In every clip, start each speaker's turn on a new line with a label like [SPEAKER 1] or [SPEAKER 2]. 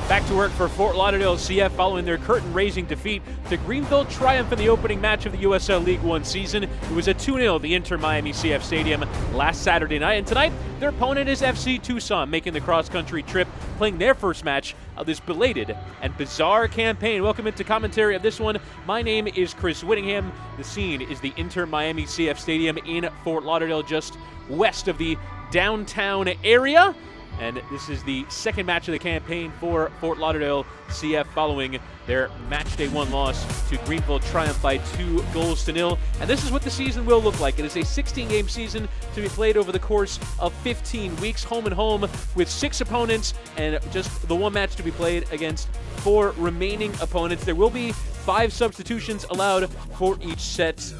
[SPEAKER 1] Back to work for Fort Lauderdale CF following their curtain-raising defeat to Greenville Triumph in the opening match of the USL League One season. It was a 2-0 at the Inter Miami CF Stadium last Saturday night, and tonight their opponent is FC Tucson, making the cross-country trip, playing their first match of this belated and bizarre campaign. Welcome into commentary of this one. My name is Chris Whittingham. The scene is the Inter Miami CF Stadium in Fort Lauderdale, just west of the downtown area. And this is the second match of the campaign for Fort Lauderdale CF following their match day 1 loss to Greenville Triumph by 2-0. And this is what the season will look like. It is a 16-game season to be played over the course of 15 weeks, home and home, with 6 opponents and just the 1 match to be played against 4 remaining opponents. There will be 5 substitutions allowed for each set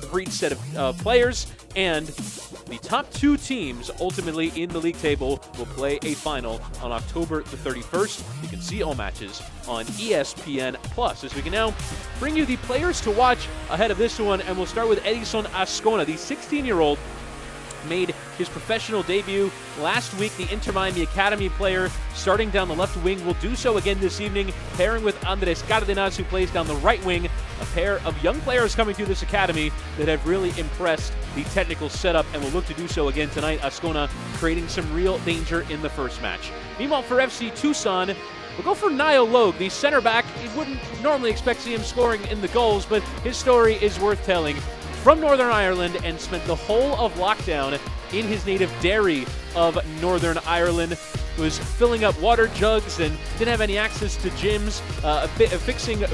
[SPEAKER 1] of players, and the top 2 teams ultimately in the league table will play a final on October the 31st. You can see all matches on ESPN Plus. As we can now bring you the players to watch ahead of this one, and we'll start with Edison Ascona, the 16-year-old made his professional debut last week. The Inter Miami Academy player starting down the left wing will do so again this evening, pairing with Andres Cardenas, who plays down the right wing. A pair of young players coming through this academy that have really impressed the technical setup and will look to do so again tonight. Ascona creating some real danger in the first match. Meanwhile, for FC Tucson, we'll go for Niall Logue, the center back. You wouldn't normally expect to see him scoring in the goals, but his story is worth telling. From Northern Ireland, and spent the whole of lockdown in his native Derry of Northern Ireland. Was filling up water jugs and didn't have any access to gyms, fixing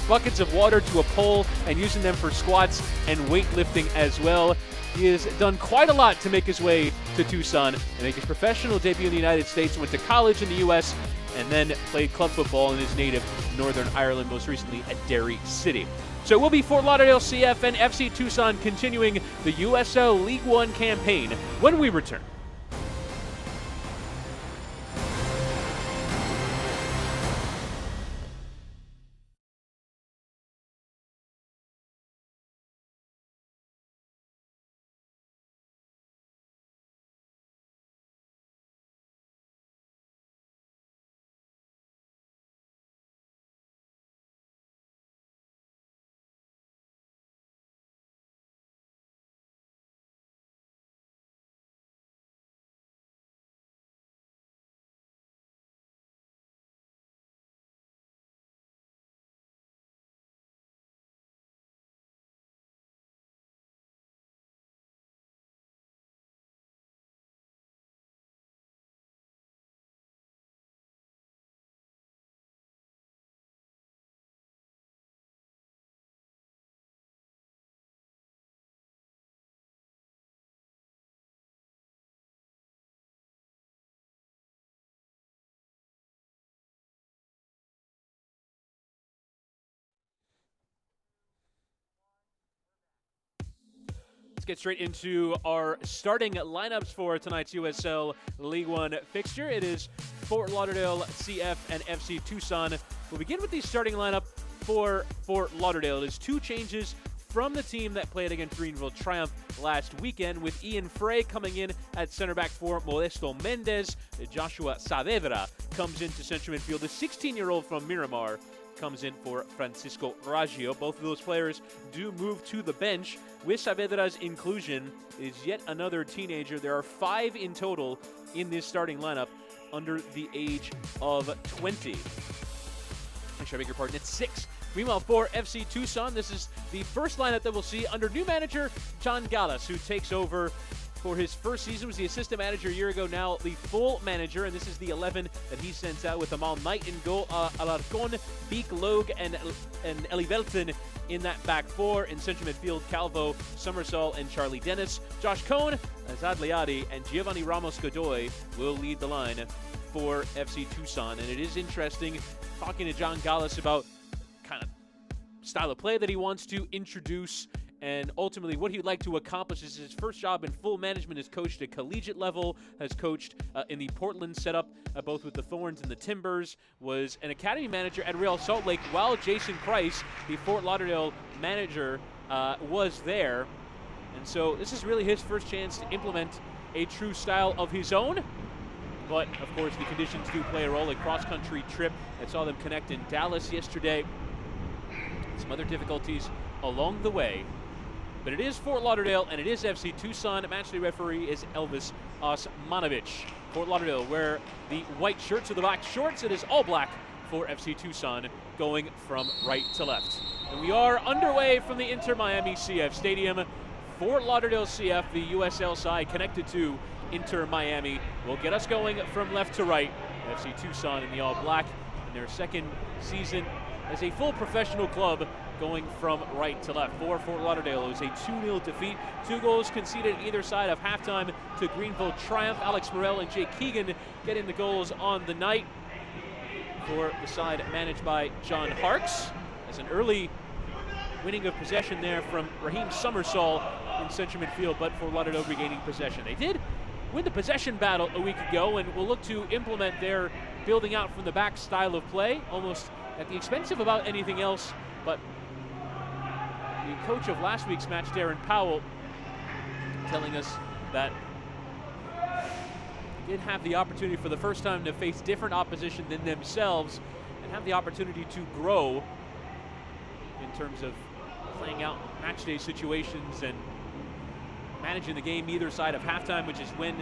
[SPEAKER 1] buckets of water to a pole and using them for squats and weightlifting as well. He has done quite a lot to make his way to Tucson and make his professional debut in the United States. Went to college in the U.S. and then played club football in his native Northern Ireland, most recently at Derry City. So it will be Fort Lauderdale CF and FC Tucson continuing the USL League One campaign when we return. Get straight into our starting lineups for tonight's USL League One fixture. It is Fort Lauderdale CF and FC Tucson. We'll begin with the starting lineup for Fort Lauderdale. It is 2 changes from the team that played against Greenville Triumph last weekend, with Ian Frey coming in at center back for Modesto Mendez. Joshua Saavedra comes into central midfield. The 16-year-old from Miramar comes in for Francisco Raggio. Both of those players do move to the bench. With Saavedra's inclusion is yet another teenager. There are 5 in total in this starting lineup under the age of 20. Actually, I beg your pardon, it's 6. Meanwhile, for FC Tucson, this is the first lineup that we'll see under new manager John Gallas, who takes over for his first season. Was the assistant manager a year ago, now the full manager, and this is the 11 that he sends out, with Amal Knight in goal, Alarcon, Beek, Logue, and Elivelton in that back 4. In central midfield, Calvo, Summersall, and Charlie Dennis. Josh Cohn, Azad Liadi, and Giovanni Ramos-Godoy will lead the line for FC Tucson. And it is interesting talking to John Gallas about kind of style of play that he wants to introduce, and ultimately what he'd like to accomplish. Is his first job in full management. Has coached at collegiate level, has coached in the Portland setup, both with the Thorns and the Timbers, was an academy manager at Real Salt Lake while Jason Price, the Fort Lauderdale manager, was there. And so this is really his first chance to implement a true style of his own. But, of course, the conditions do play a role. A cross-country trip that saw them connect in Dallas yesterday. Some other difficulties along the way. But it is Fort Lauderdale, and it is FC Tucson. Matchday referee is Elvis Osmanovic. Fort Lauderdale wear the white shirts with the black shorts. It is all black for FC Tucson, going from right to left. And we are underway from the Inter Miami CF Stadium. Fort Lauderdale CF, the USL side connected to Inter Miami, will get us going from left to right. FC Tucson in the all black in their second season as a full professional club, going from right to left. For Fort Lauderdale, it was a 2-0 defeat. 2 goals conceded either side of halftime to Greenville Triumph. Alex Morel and Jake Keegan getting the goals on the night for the side managed by John Harks. As an early winning of possession there from Raheem Summersall in central midfield, but Fort Lauderdale regaining possession. They did win the possession battle a week ago and will look to implement their building out from the back style of play, almost at the expense of about anything else. But the coach of last week's match, Darren Powell, telling us that they did have the opportunity for the first time to face different opposition than themselves and have the opportunity to grow in terms of playing out match day situations and managing the game either side of halftime, which is when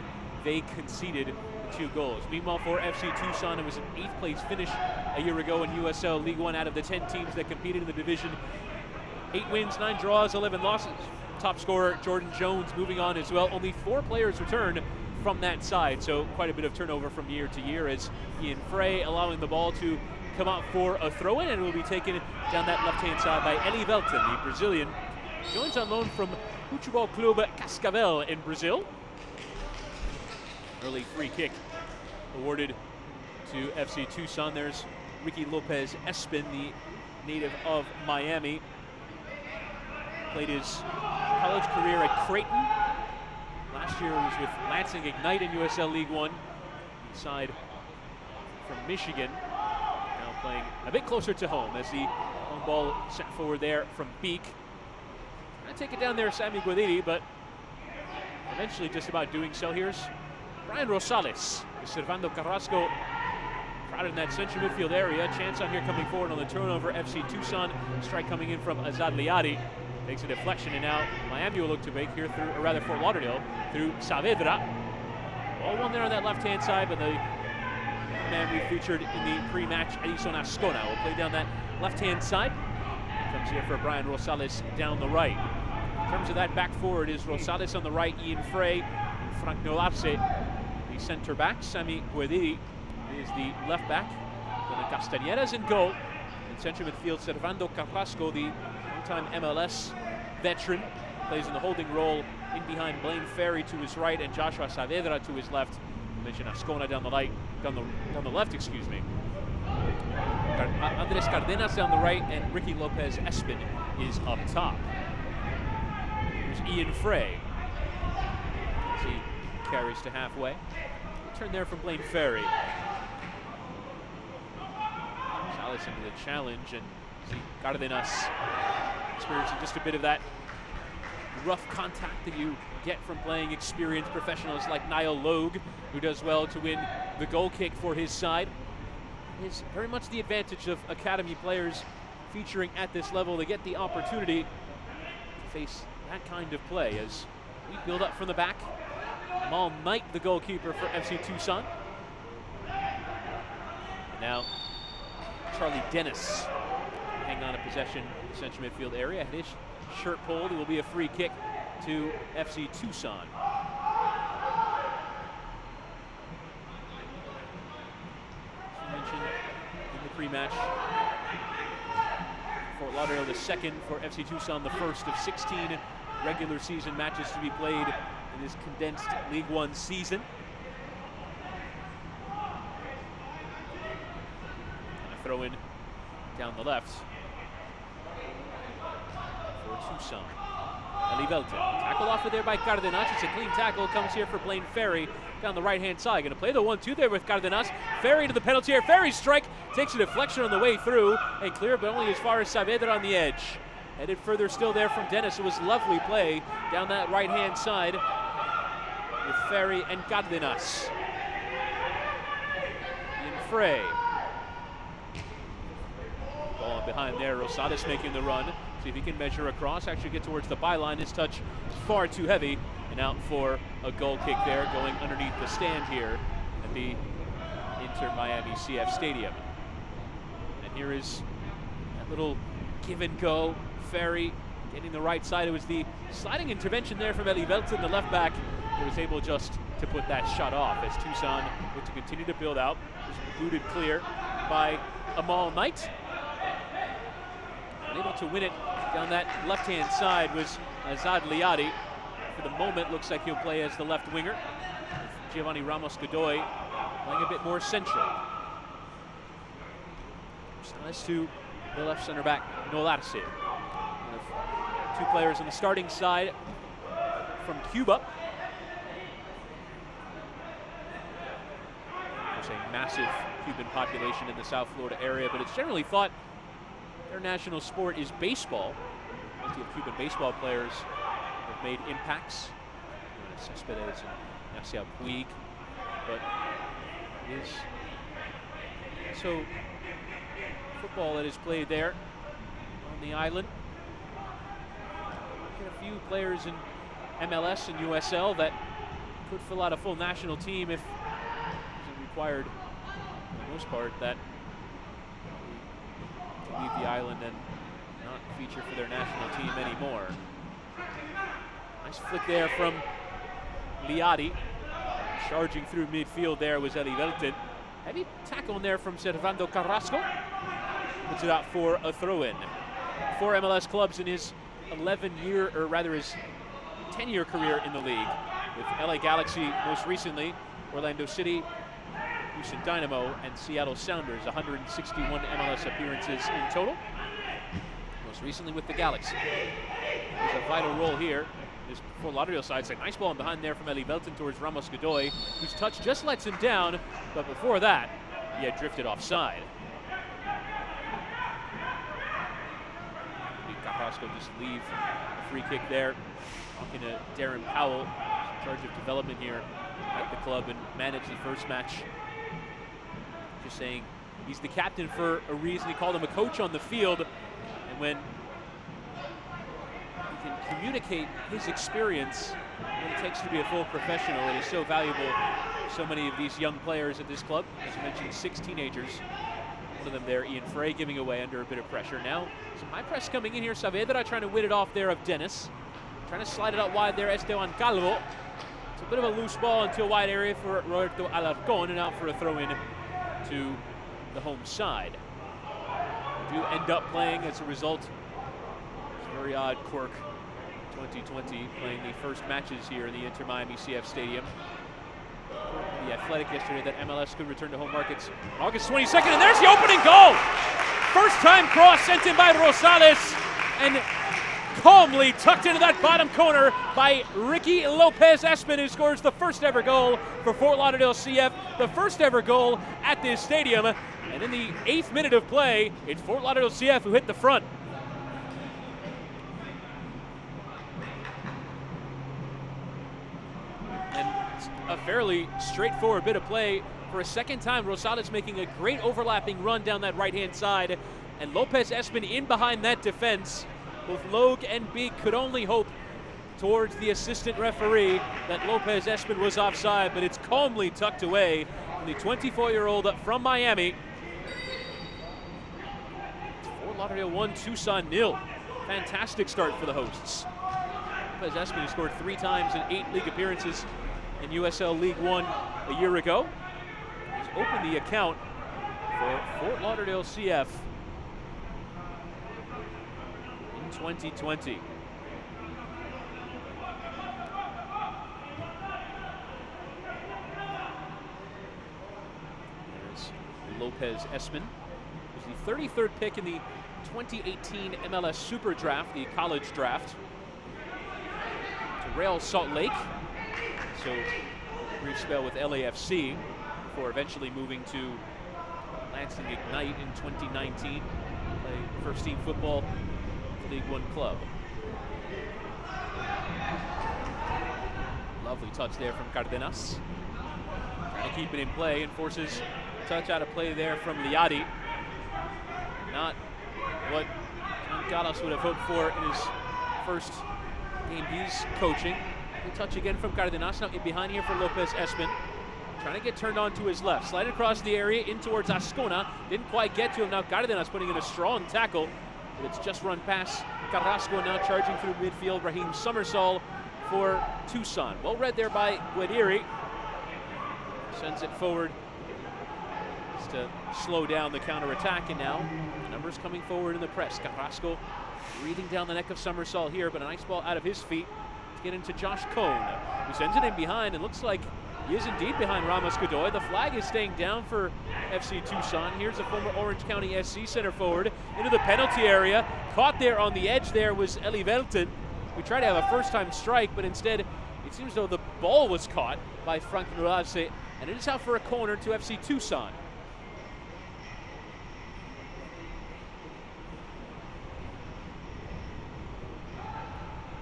[SPEAKER 1] they conceded the 2 goals. Meanwhile, for FC Tucson, it was an 8th place finish a year ago in USL League One out of the 10 teams that competed in the division. 8 wins, 9 draws, 11 losses. Top scorer Jordan Jones moving on as well. Only 4 players returned from that side, so quite a bit of turnover from year to year, as Ian Frey allowing the ball to come out for a throw-in, and will be taken down that left-hand side by Eli Velton, the Brazilian. Joins on loan from Futebol Clube Cascavel in Brazil. Early free kick awarded to FC Tucson. There's Ricky Lopez Espin, the native of Miami. Played his college career at Creighton. Last year he was with Lansing Ignite in USL League One. Inside from Michigan. Now playing a bit closer to home as the long ball sent forward there from Beek. Trying to take it down there, Sammy Guadiri, but eventually just about doing so. Here's Brian Rosales with Servando Carrasco crowded in that central midfield area. Chance on here coming forward on the turnover. FC Tucson, strike coming in from Azad Liadi. Takes a deflection, and now Miami will look to make here through, or rather Fort Lauderdale, through Saavedra. Ball one there on that left-hand side, but the man we featured in the pre-match, Edison Ascona, will play down that left-hand side. Comes here for Brian Rosales down the right. In terms of that back forward, is Rosales on the right, Ian Frey, and Frank Nolarse, the center back. Sami Guediri is the left back. Dona Castañeda's in goal. In central midfield, Servando Carrasco, the time MLS veteran, plays in the holding role in behind Blaine Ferry to his right and Joshua Saavedra to his left. I mentioned Ascona down the left, excuse me. Andres Cardenas down the right, and Ricky Lopez Espin is up top. Here's Ian Frey as he carries to halfway. Turn there from Blaine Ferry. Salas into the challenge, and see Cardenas experiencing just a bit of that rough contact that you get from playing experienced professionals like Niall Logue, who does well to win the goal kick for his side. It's very much the advantage of academy players featuring at this level. They get the opportunity to face that kind of play as we build up from the back. Mal Knight, the goalkeeper for FC Tucson. And now Charlie Dennis hang on to possession in the central midfield area. His shirt pulled. It will be a free kick to FC Tucson. As mentioned in the pre-match, Fort Lauderdale the second, for FC Tucson the first of 16 regular season matches to be played in this condensed League One season. And a throw in down the left for Tucson. Eli Velton, tackle off of there by Cardenas. It's a clean tackle, comes here for Blaine Ferry down the right-hand side. Going to play the 1-2 there with Cardenas. Ferry to the penalty area. Ferry's strike takes a deflection on the way through and clear, but only as far as Saavedra on the edge. Headed further still there from Dennis. It was lovely play down that right-hand side with Ferry and Cardenas. fray. Ball behind there, Rosales making the run. See if he can measure across, actually get towards the byline. His touch is far too heavy, and out for a goal kick there, going underneath the stand here at the Inter Miami CF Stadium. And here is that little give and go. Ferry getting the right side. It was the sliding intervention there from Eli Velten, the left back, who was able just to put that shot off as Tucson looked to continue to build out. Was booted clear by Amal Knight. Able to win it down that left-hand side was Azad Liadi. For the moment, looks like he'll play as the left winger. Giovanni Ramos-Godoy playing a bit more central. Rosales to the left center back, Nolarse. Two players on the starting side from Cuba. There's a massive Cuban population in the South Florida area, but it's generally thought their national sport is baseball. Plenty of Cuban baseball players have made impacts. Cespedes and Yasiel Puig, but it is so football that is played there on the island. Get a few players in MLS and USL that could fill out a full national team if it's required, for the most part, that they leave the island and not feature for their national team anymore. Nice flick there from Liadi. Charging through midfield there was Eli Velten. Heavy tackle in there from Servando Carrasco. Puts it out for a throw-in. 4 MLS clubs in his 11-year, or rather his 10-year career in the league, with LA Galaxy most recently, Orlando City, Houston Dynamo, and Seattle Sounders. 161 MLS appearances in total, most recently with the Galaxy. There's a vital role here. This Fort Lauderdale side, it's a nice ball in behind there from Eli Velten towards Ramos-Godoy, whose touch just lets him down, but before that, he had drifted offside. Carrasco just leave a free kick there. Talking to Darren Powell, in charge of development here at the club and managed the first match. Just saying he's the captain for a reason. He called him a coach on the field, and when he can communicate his experience, what it takes to be a full professional, it is so valuable for so many of these young players at this club. As you mentioned, 6 teenagers. One of them there, Ian Frey, giving away under a bit of pressure. Now, some high press coming in here. Saavedra trying to win it off there of Dennis. Trying to slide it out wide there, Esteban Calvo. It's a bit of a loose ball into a wide area for Roberto Alarcon, and out for a throw-in to the home side. We do end up playing as a result. It's a very odd quirk. 2020 playing the first matches here in the Inter Miami CF Stadium. The Athletic yesterday that MLS could return to home markets on August 22nd, and there's the opening goal! First time cross sent in by Rosales, and calmly tucked into that bottom corner by Ricky Lopez Espen, who scores the first ever goal for Fort Lauderdale CF, the first ever goal at this stadium. And in the 8th minute of play, it's Fort Lauderdale CF who hit the front. A fairly straightforward bit of play. For a second time, Rosales making a great overlapping run down that right-hand side, and Lopez Espen in behind that defense. Both Logue and Beek could only hope towards the assistant referee that Lopez Espen was offside, but it's calmly tucked away from the 24-year-old from Miami. Fort Lauderdale 1, Tucson 0. Fantastic start for the hosts. Lopez Espen, who scored 3 times in 8 league appearances in USL League One a year ago, has opened the account for Fort Lauderdale CF in 2020. There's Lopez Espen, who's the 33rd pick in the 2018 MLS Super Draft, the college draft, to Real Salt Lake. So a brief spell with LAFC before eventually moving to Lansing Ignite in 2019. Play first-team football League One club. Lovely touch there from Cardenas. Trying to keep it in play and forces touch out of play there from Liadi. Not what Galas would have hoped for in his first game he's coaching. Good touch again from Cardenas. Now in behind here for Lopez Espen. Trying to get turned on to his left. Slide across the area in towards Ascona. Didn't quite get to him. Now Cardenas putting in a strong tackle. But it's just run past Carrasco, now charging through midfield. Raheem Summersall for Tucson. Well read there by Guediri. Sends it forward just to slow down the counterattack. And now the numbers coming forward in the press. Carrasco breathing down the neck of Summersall here, but a nice ball out of his feet to get into Josh Cohn, who sends it in behind. It looks like he is indeed behind Ramos Godoy. The flag is staying down for FC Tucson. Here's a former Orange County SC center forward into the penalty area. Caught there on the edge there was Eli Velten. We tried to have a first-time strike, but instead it seems though the ball was caught by Frank Nulace, and it is out for a corner to FC Tucson.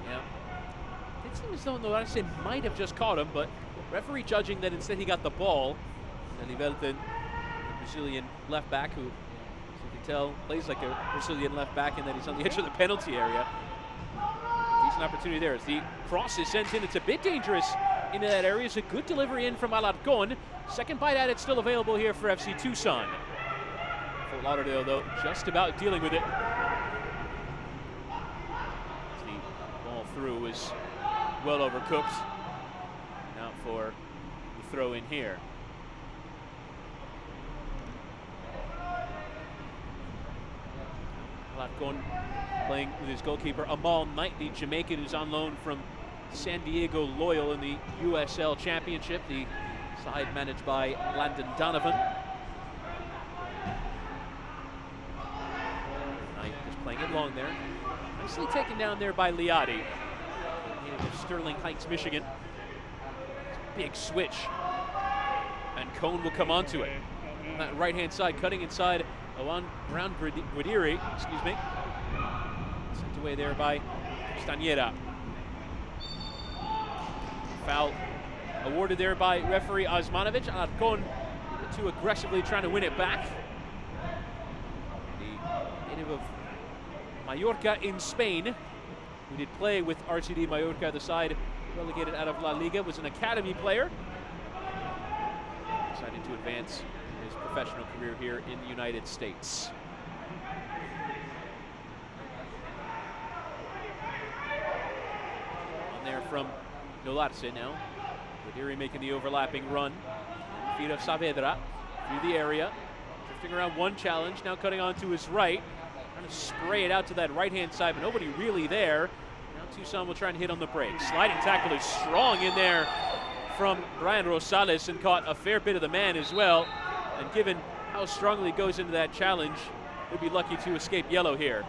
[SPEAKER 1] Yeah, it seems as though Nulace might have just caught him, but referee judging that instead he got the ball. Eli Velten, the Brazilian left back, who, as you can tell, plays like a Brazilian left back, and that he's on the edge of the penalty area. Decent opportunity there as the cross is sent in. It's a bit dangerous into that area. It's a good delivery in from Alarcon. Second bite at it still available here for FC Tucson. Fort Lauderdale, though, just about dealing with it. The ball through was well overcooked. Now for the throw in here. Alarcon playing with his goalkeeper Amal Knight, the Jamaican who's on loan from San Diego Loyal in the USL Championship, the side managed by Landon Donovan. Knight just playing it long there. Nicely taken down there by Liadi, native of Sterling Heights, Michigan. Big switch, and Cohn will come onto it. On that right-hand side, cutting inside around Guediri, excuse me. Sent away there by Castañeda. Foul awarded there by referee Osmanovic. Alarcon too aggressively trying to win it back. The native of Mallorca in Spain, who did play with RCD Mallorca, the side relegated out of La Liga, was an academy player. Decided to advance his professional career here in the United States. On there from Nolarse now. Guediri making the overlapping run. Feet of Saavedra through the area. Drifting around one challenge, now cutting onto his right. Trying to spray it out to that right-hand side, but nobody really there. Now Tucson will try and hit on the break. Sliding tackle is strong in there from Brian Rosales, and caught a fair bit of the man as well. And given how strongly he goes into that challenge, he'll be lucky to escape yellow here.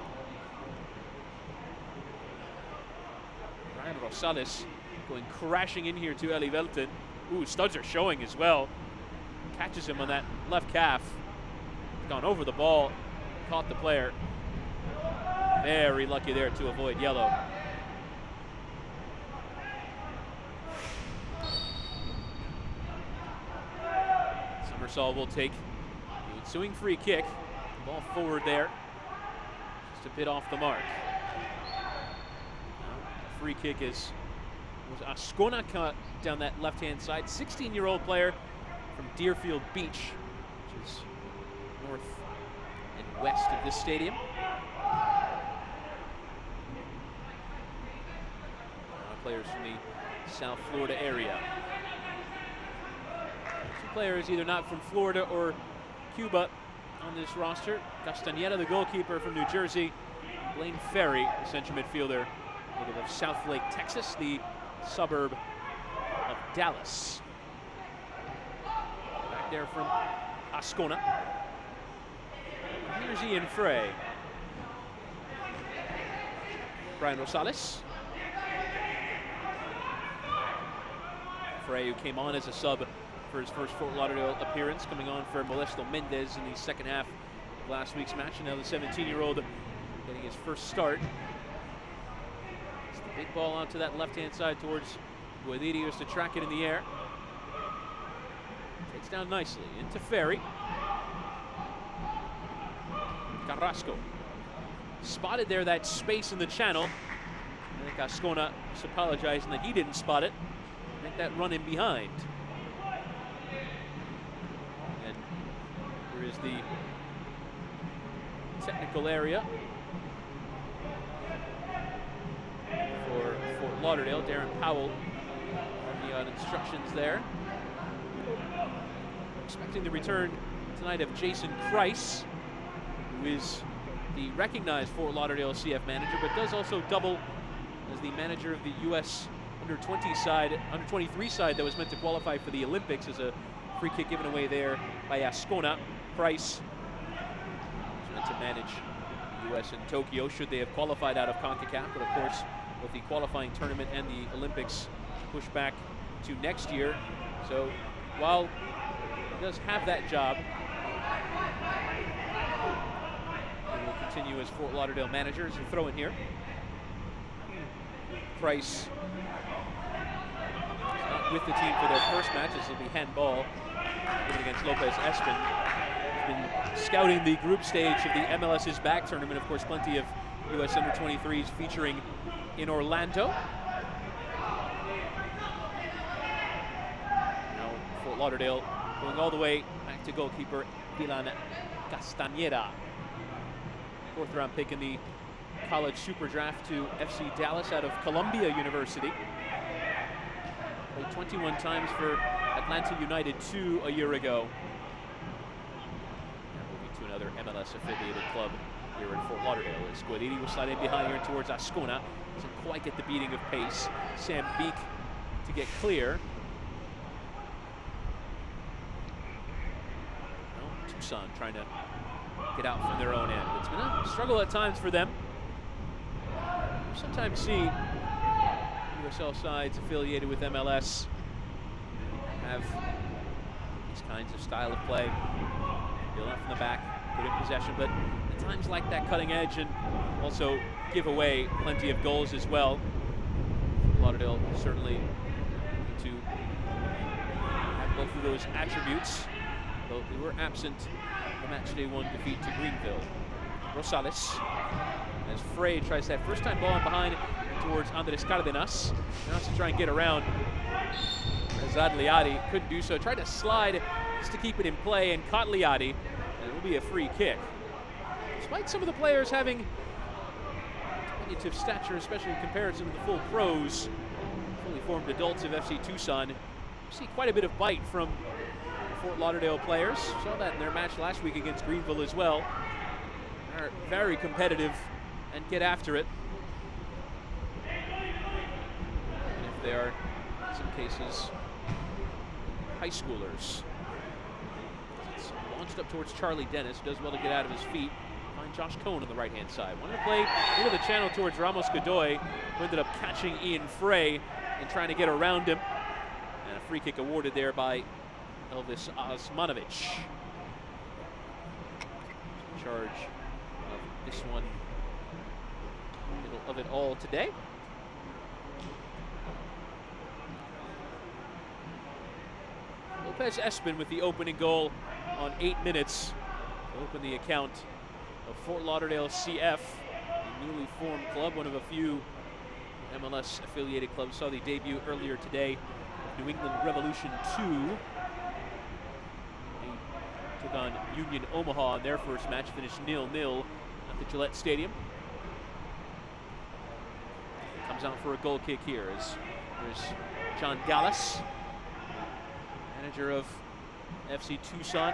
[SPEAKER 1] Brian Rosales going crashing in here to Eli Velten. Ooh, studs are showing as well. Catches him on that left calf. Gone over the ball, caught the player. Very lucky there to avoid yellow. Summersall will take the ensuing free kick. Ball forward there, just a bit off the mark. Free kick was Ascona down that left-hand side. 16-year-old player from Deerfield Beach, which is north and west of this stadium. Players from the South Florida area. Two players either not from Florida or Cuba on this roster. Castañeda, the goalkeeper from New Jersey. Blaine Ferry, the central midfielder, native of South Lake, Texas, the suburb of Dallas. Back there from Ascona. Here's Ian Frey. Brian Rosales. Frey, who came on as a sub for his first Fort Lauderdale appearance, coming on for Modesto Mendez in the second half of last week's match, and now the 17-year-old getting his first start. It's the big ball onto that left-hand side towards Guediri, who's to track it in the air. Takes down nicely into Ferry. Carrasco. Spotted there that space in the channel. I think Ascona is apologizing that he didn't spot it. I think that run in behind. And here is the technical area for Fort Lauderdale. Darren Powell on instructions there. Expecting the return tonight of Jason Kreis, who is the recognized Fort Lauderdale CF manager, but does also double as the manager of the U.S. under-20 side, under-23 side that was meant to qualify for the Olympics. As a free kick given away there by Ascona. Kreis was meant to manage the U.S. in Tokyo should they have qualified out of CONCACAF, but of course with the qualifying tournament and the Olympics pushed back to next year. So while he does have that job, he will continue as Fort Lauderdale manager. As a throw in here. Kreis not with the team for their first match. This will be handball against Lopez Espin. He's been scouting the group stage of the MLS is Back tournament. Of course, plenty of U.S. under-23s featuring in Orlando. Now Fort Lauderdale going all the way back to goalkeeper Dylan Castañeda. Fourth round pick in the college super draft to FC Dallas out of Columbia University. Played 21 times for Atlanta United 2 a year ago. Now moving to another MLS affiliated club here in Fort Lauderdale. As Guadini will slide in behind here towards Ascona. Doesn't quite get the beating of pace. Sam Beek to get clear. Well, Tucson trying to get out from their own end. It's been a struggle at times for them. You sometimes see USL sides affiliated with MLS have these kinds of style of play. Build up from the back, good in possession, but at times like that cutting edge and also give away plenty of goals as well. Lauderdale certainly looking to have both of those attributes, though they were absent the matchday 1 defeat to Greenville. Rosales, as Frey tries that first-time ball in behind towards Andres Cardenas. Now to try and get around Azad Liadi. Couldn't do so. Tried to slide just to keep it in play and caught Liadi, and it will be a free kick. Despite some of the players having diminutive stature, especially in comparison to the full pros, fully formed adults of FC Tucson, you see quite a bit of bite from the Fort Lauderdale players. Saw that in their match last week against Greenville as well. They're very competitive and get after it. And if they are, in some cases, high schoolers. It's launched up towards Charlie Dennis, who does well to get out of his feet. Find Josh Cohn on the right-hand side. Wanted to play into the channel towards Ramos Godoy, who ended up catching Ian Frey and trying to get around him. And a free kick awarded there by Elvis Osmanovic. In charge of this one, middle of it all today. Lopez Espin with the opening goal on 8 minutes to open the account of Fort Lauderdale CF, a newly formed club, one of a few MLS affiliated clubs. Saw the debut earlier today of New England Revolution 2. They took on Union Omaha in their first match, finished 0-0 at the Gillette Stadium. Comes out for a goal kick here as there's John Gallas, manager of FC Tucson,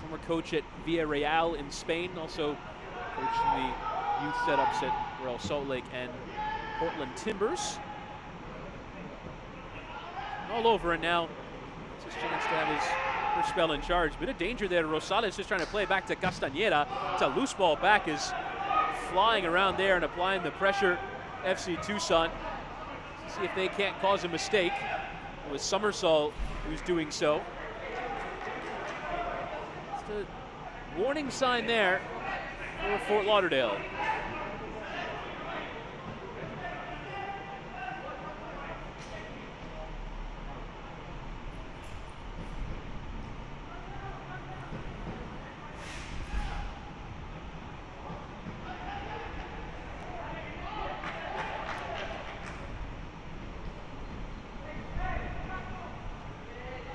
[SPEAKER 1] former coach at Villarreal in Spain, also coached the youth setups at Real Salt Lake and Portland Timbers. All over, and now it's his chance to have his first spell in charge. Bit of danger there to Rosales, just trying to play back to Castañeda. It's a loose ball back, is flying around there and applying the pressure. FC Tucson, see if they can't cause a mistake. It was Summersall who's doing so. Just a warning sign there for Fort Lauderdale.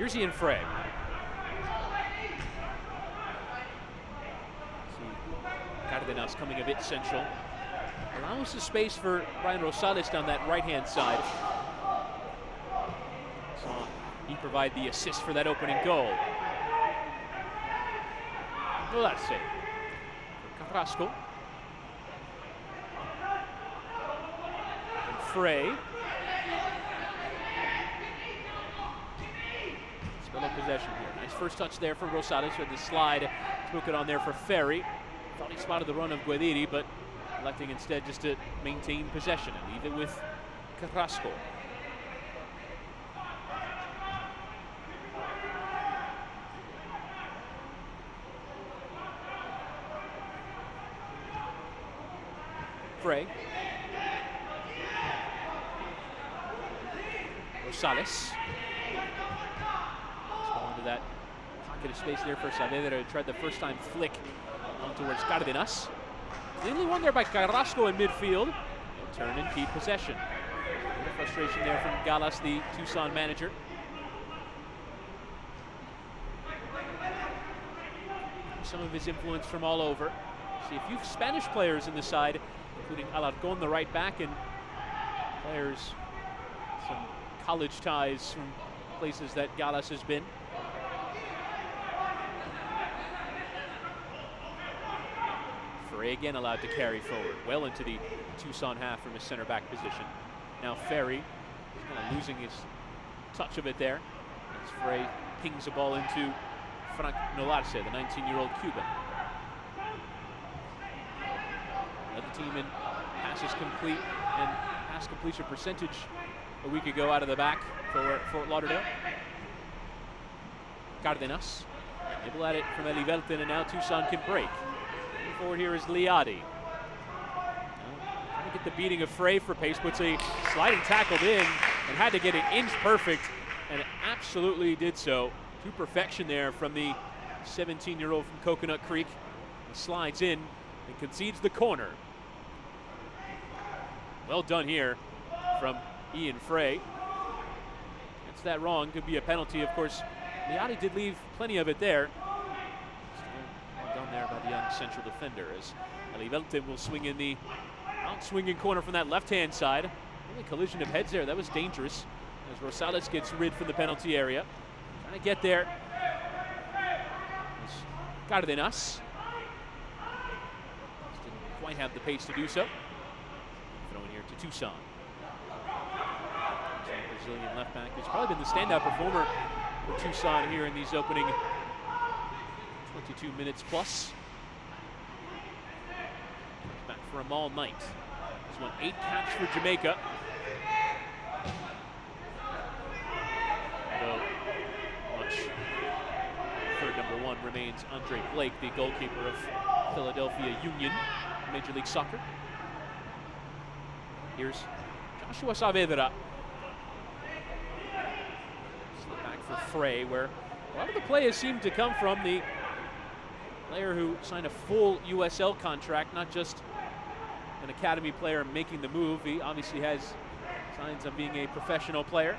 [SPEAKER 1] Here's Ian Frey. Cardenas coming a bit central. Allows the space for Brian Rosales down that right-hand side. So he provided the assist for that opening goal. Well, that's it. Carrasco. And Frey. Spell of possession here. Nice first touch there from Rosales with the slide. Took it on there for Ferry. Thought he spotted the run of Guediri, but electing instead just to maintain possession and leave it with Carrasco. Frey. Rosales. Ball into that pocket of space there for Saavedra. Tried the first time flick on towards Cardenas. Cleanly won there by Carrasco in midfield. He'll turn and keep possession. A little frustration there from Gallas, the Tucson manager. Some of his influence from all over. See a few Spanish players in the side, including Alarcón, the right back, and players, some college ties from places that Gallas has been. Ferry again allowed to carry forward, well into the Tucson half from his center back position. Now Ferry is kind of losing his touch of it there as Frey pings a ball into Frank Nolarse, the 19-year-old Cuban. Led the team in passes complete and pass completion percentage a week ago out of the back for Fort Lauderdale. Cardenas able at it from Elivelton, and now Tucson can break. Moving forward here is Liadi. Trying to get the beating of Frey for pace, puts a sliding tackle in and had to get it inch perfect, and absolutely did so to perfection there from the 17-year-old from Coconut Creek. He slides in and concedes the corner. Well done here from Ian Frey. Gets that wrong, could be a penalty. Of course, Liadi did leave plenty of it there. Still well done there by the young central defender as Elivelton will swing in the out-swinging corner from that left-hand side. Only collision of heads there, that was dangerous as Rosales gets rid from the penalty area. Trying to get there. Cardenas. Just didn't quite have the pace to do so. Throwing here to Tucson. Brazilian left back who's probably been the standout performer for Tucson here in these opening 22 minutes plus. Back for him all night. He's won 8 caps for Jamaica. Although much third number 1 remains Andre Blake, the goalkeeper of Philadelphia Union, Major League Soccer. Here's Joshua Saavedra. Slip back for Frey, where a lot of the play has seemed to come from the player who signed a full USL contract, not just an academy player making the move. He obviously has signs of being a professional player.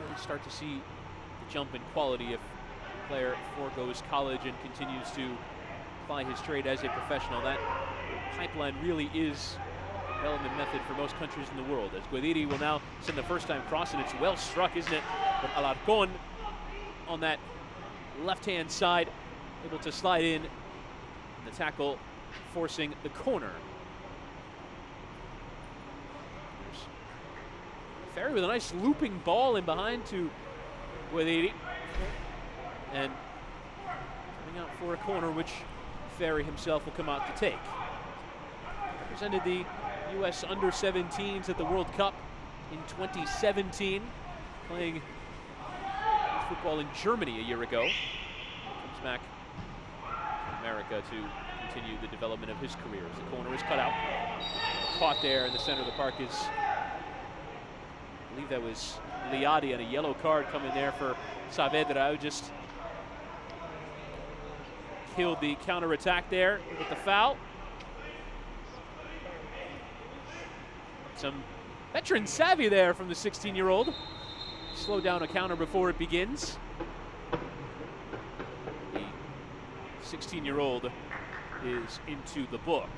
[SPEAKER 1] Really start to see the jump in quality if a player foregoes college and continues to apply his trade as a professional. That pipeline really is a development method for most countries in the world, as Guediri will now send the first time cross, and it's well struck, isn't it? But Alarcón on that left-hand side, able to slide in, and the tackle forcing the corner. There's Ferry with a nice looping ball in behind to Guediri, and coming out for a corner, which Ferry himself will come out to take. Represented the U.S. under-17s at the World Cup in 2017, playing football in Germany a year ago. Comes back to America to continue the development of his career as the corner is cut out. Caught there in the center of the park is, I believe that was Liadi, and a yellow card coming there for Saavedra, who just killed the counter-attack there with the foul. Some Veteran savvy there from the 16-year-old. Slow down a counter before it begins. The 16-year-old is into the book.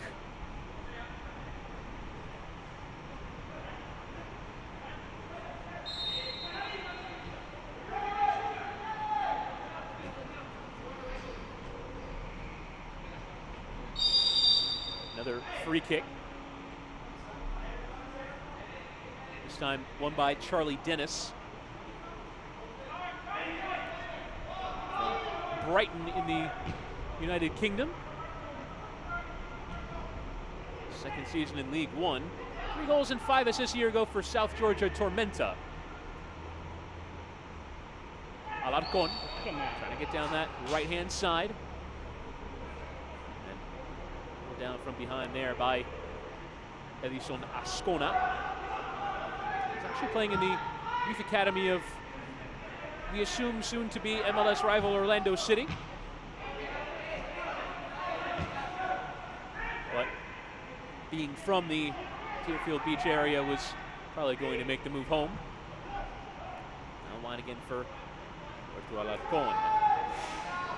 [SPEAKER 1] Another free kick. This time won by Charlie Dennis. From Brighton in the United Kingdom. Second season in League One. 3 goals and 5 assists a year ago for South Georgia Tormenta. Alarcon trying to get down that right-hand side. And down from behind there by Edison Ascona. He's actually playing in the youth academy of, we assume, soon to be MLS rival Orlando City. But being from the Deerfield Beach area was probably going to make the move home. Now line again for Alarcon.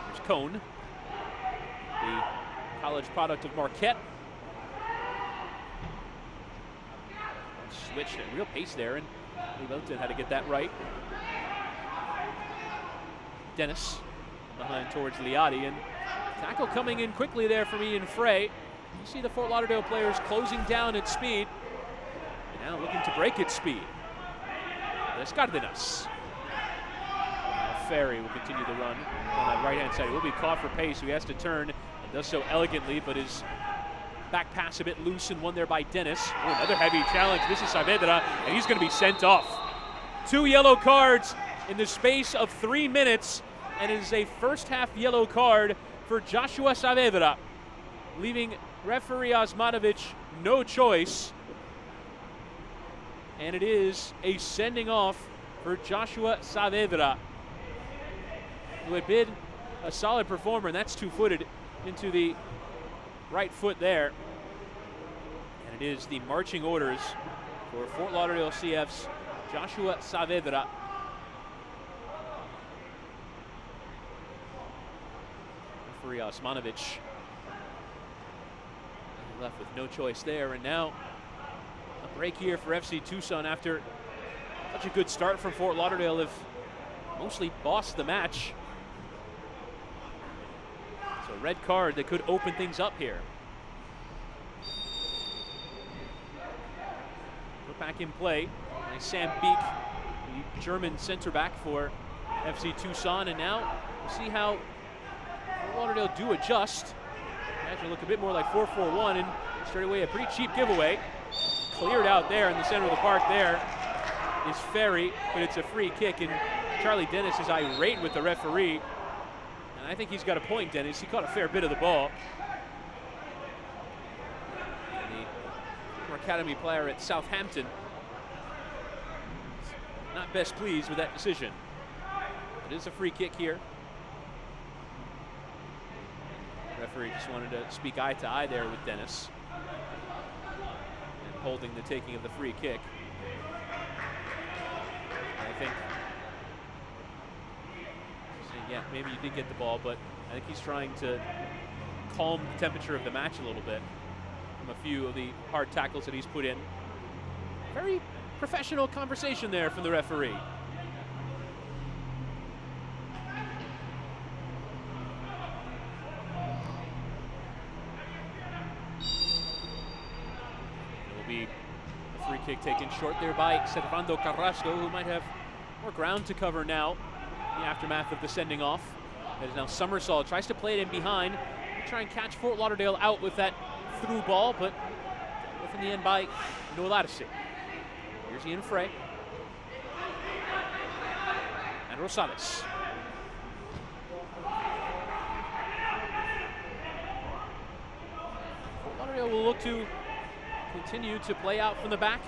[SPEAKER 1] There's Cone, the college product of Marquette. Switch and real pace there, and Littleton had to get that right. Dennis behind towards Liati, and tackle coming in quickly there from Ian Frey. You see the Fort Lauderdale players closing down at speed, and now looking to break its speed. Las Cardenas. Ferry will continue the run on that right-hand side. He will be caught for pace, so he has to turn, and does so elegantly, but his back pass a bit loose and won there by Dennis. Oh, another heavy challenge. This is Saavedra, and he's going to be sent off. 2 yellow cards in the space of 3 minutes, and it is a first-half yellow card for Joshua Saavedra, leaving referee Osmanovic no choice. And it is a sending off for Joshua Saavedra, who had been a solid performer, and that's two-footed into the right foot there. And it is the marching orders for Fort Lauderdale CF's Joshua Saavedra. Referee Osmanovic left with no choice there, and now a break here for FC Tucson after such a good start from Fort Lauderdale. Have mostly bossed the match. So a red card that could open things up here. Put back in play by Sam Beek, the German center back for FC Tucson, and now we'll see how Fort Lauderdale do adjust. Imagine look a bit more like 4-4-1, and straight away a pretty cheap giveaway. Cleared out there in the center of the park there is Ferry, but it's a free kick, and Charlie Dennis is irate with the referee. And I think he's got a point, Dennis. He caught a fair bit of the ball. And the former academy player at Southampton not best pleased with that decision. It is a free kick here. The referee just wanted to speak eye to eye there with Dennis, and holding the taking of the free kick. And I think, yeah, maybe you did get the ball, but I think he's trying to calm the temperature of the match a little bit from a few of the hard tackles that he's put in. Very professional conversation there from the referee. Be a free kick taken short there by Servando Carrasco, who might have more ground to cover now in the aftermath of the sending off. That is now Somersault, tries to play it in behind, try and catch Fort Lauderdale out with that through ball, but in the end by Nolarse. Here's Ian Frey. And Rosales. Fort Lauderdale will look to continue to play out from the back,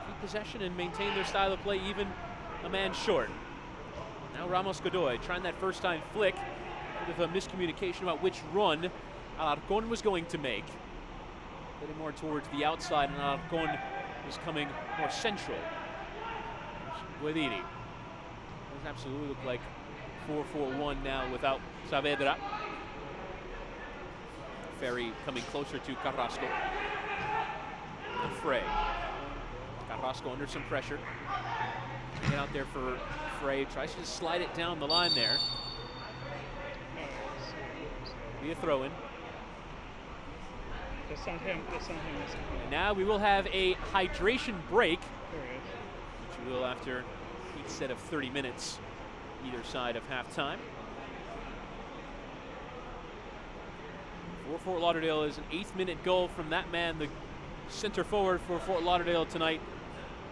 [SPEAKER 1] keep possession and maintain their style of play even a man short. Now Ramos Godoy trying that first time flick, bit of a miscommunication about which run Alarcon was going to make. getting more towards the outside, and Alarcon is coming more central. Guediri. Does absolutely look like 4-4-1 now without Saavedra. Ferry coming closer to Carrasco. And Frey. Carrasco under some pressure. Get out there for Frey. Tries to slide it down the line there. Be a throw-in. And now we will have a hydration break, which we will after each set of 30 minutes, either side of halftime. For Fort Lauderdale is an 8th-minute goal from that man, the center forward for Fort Lauderdale tonight,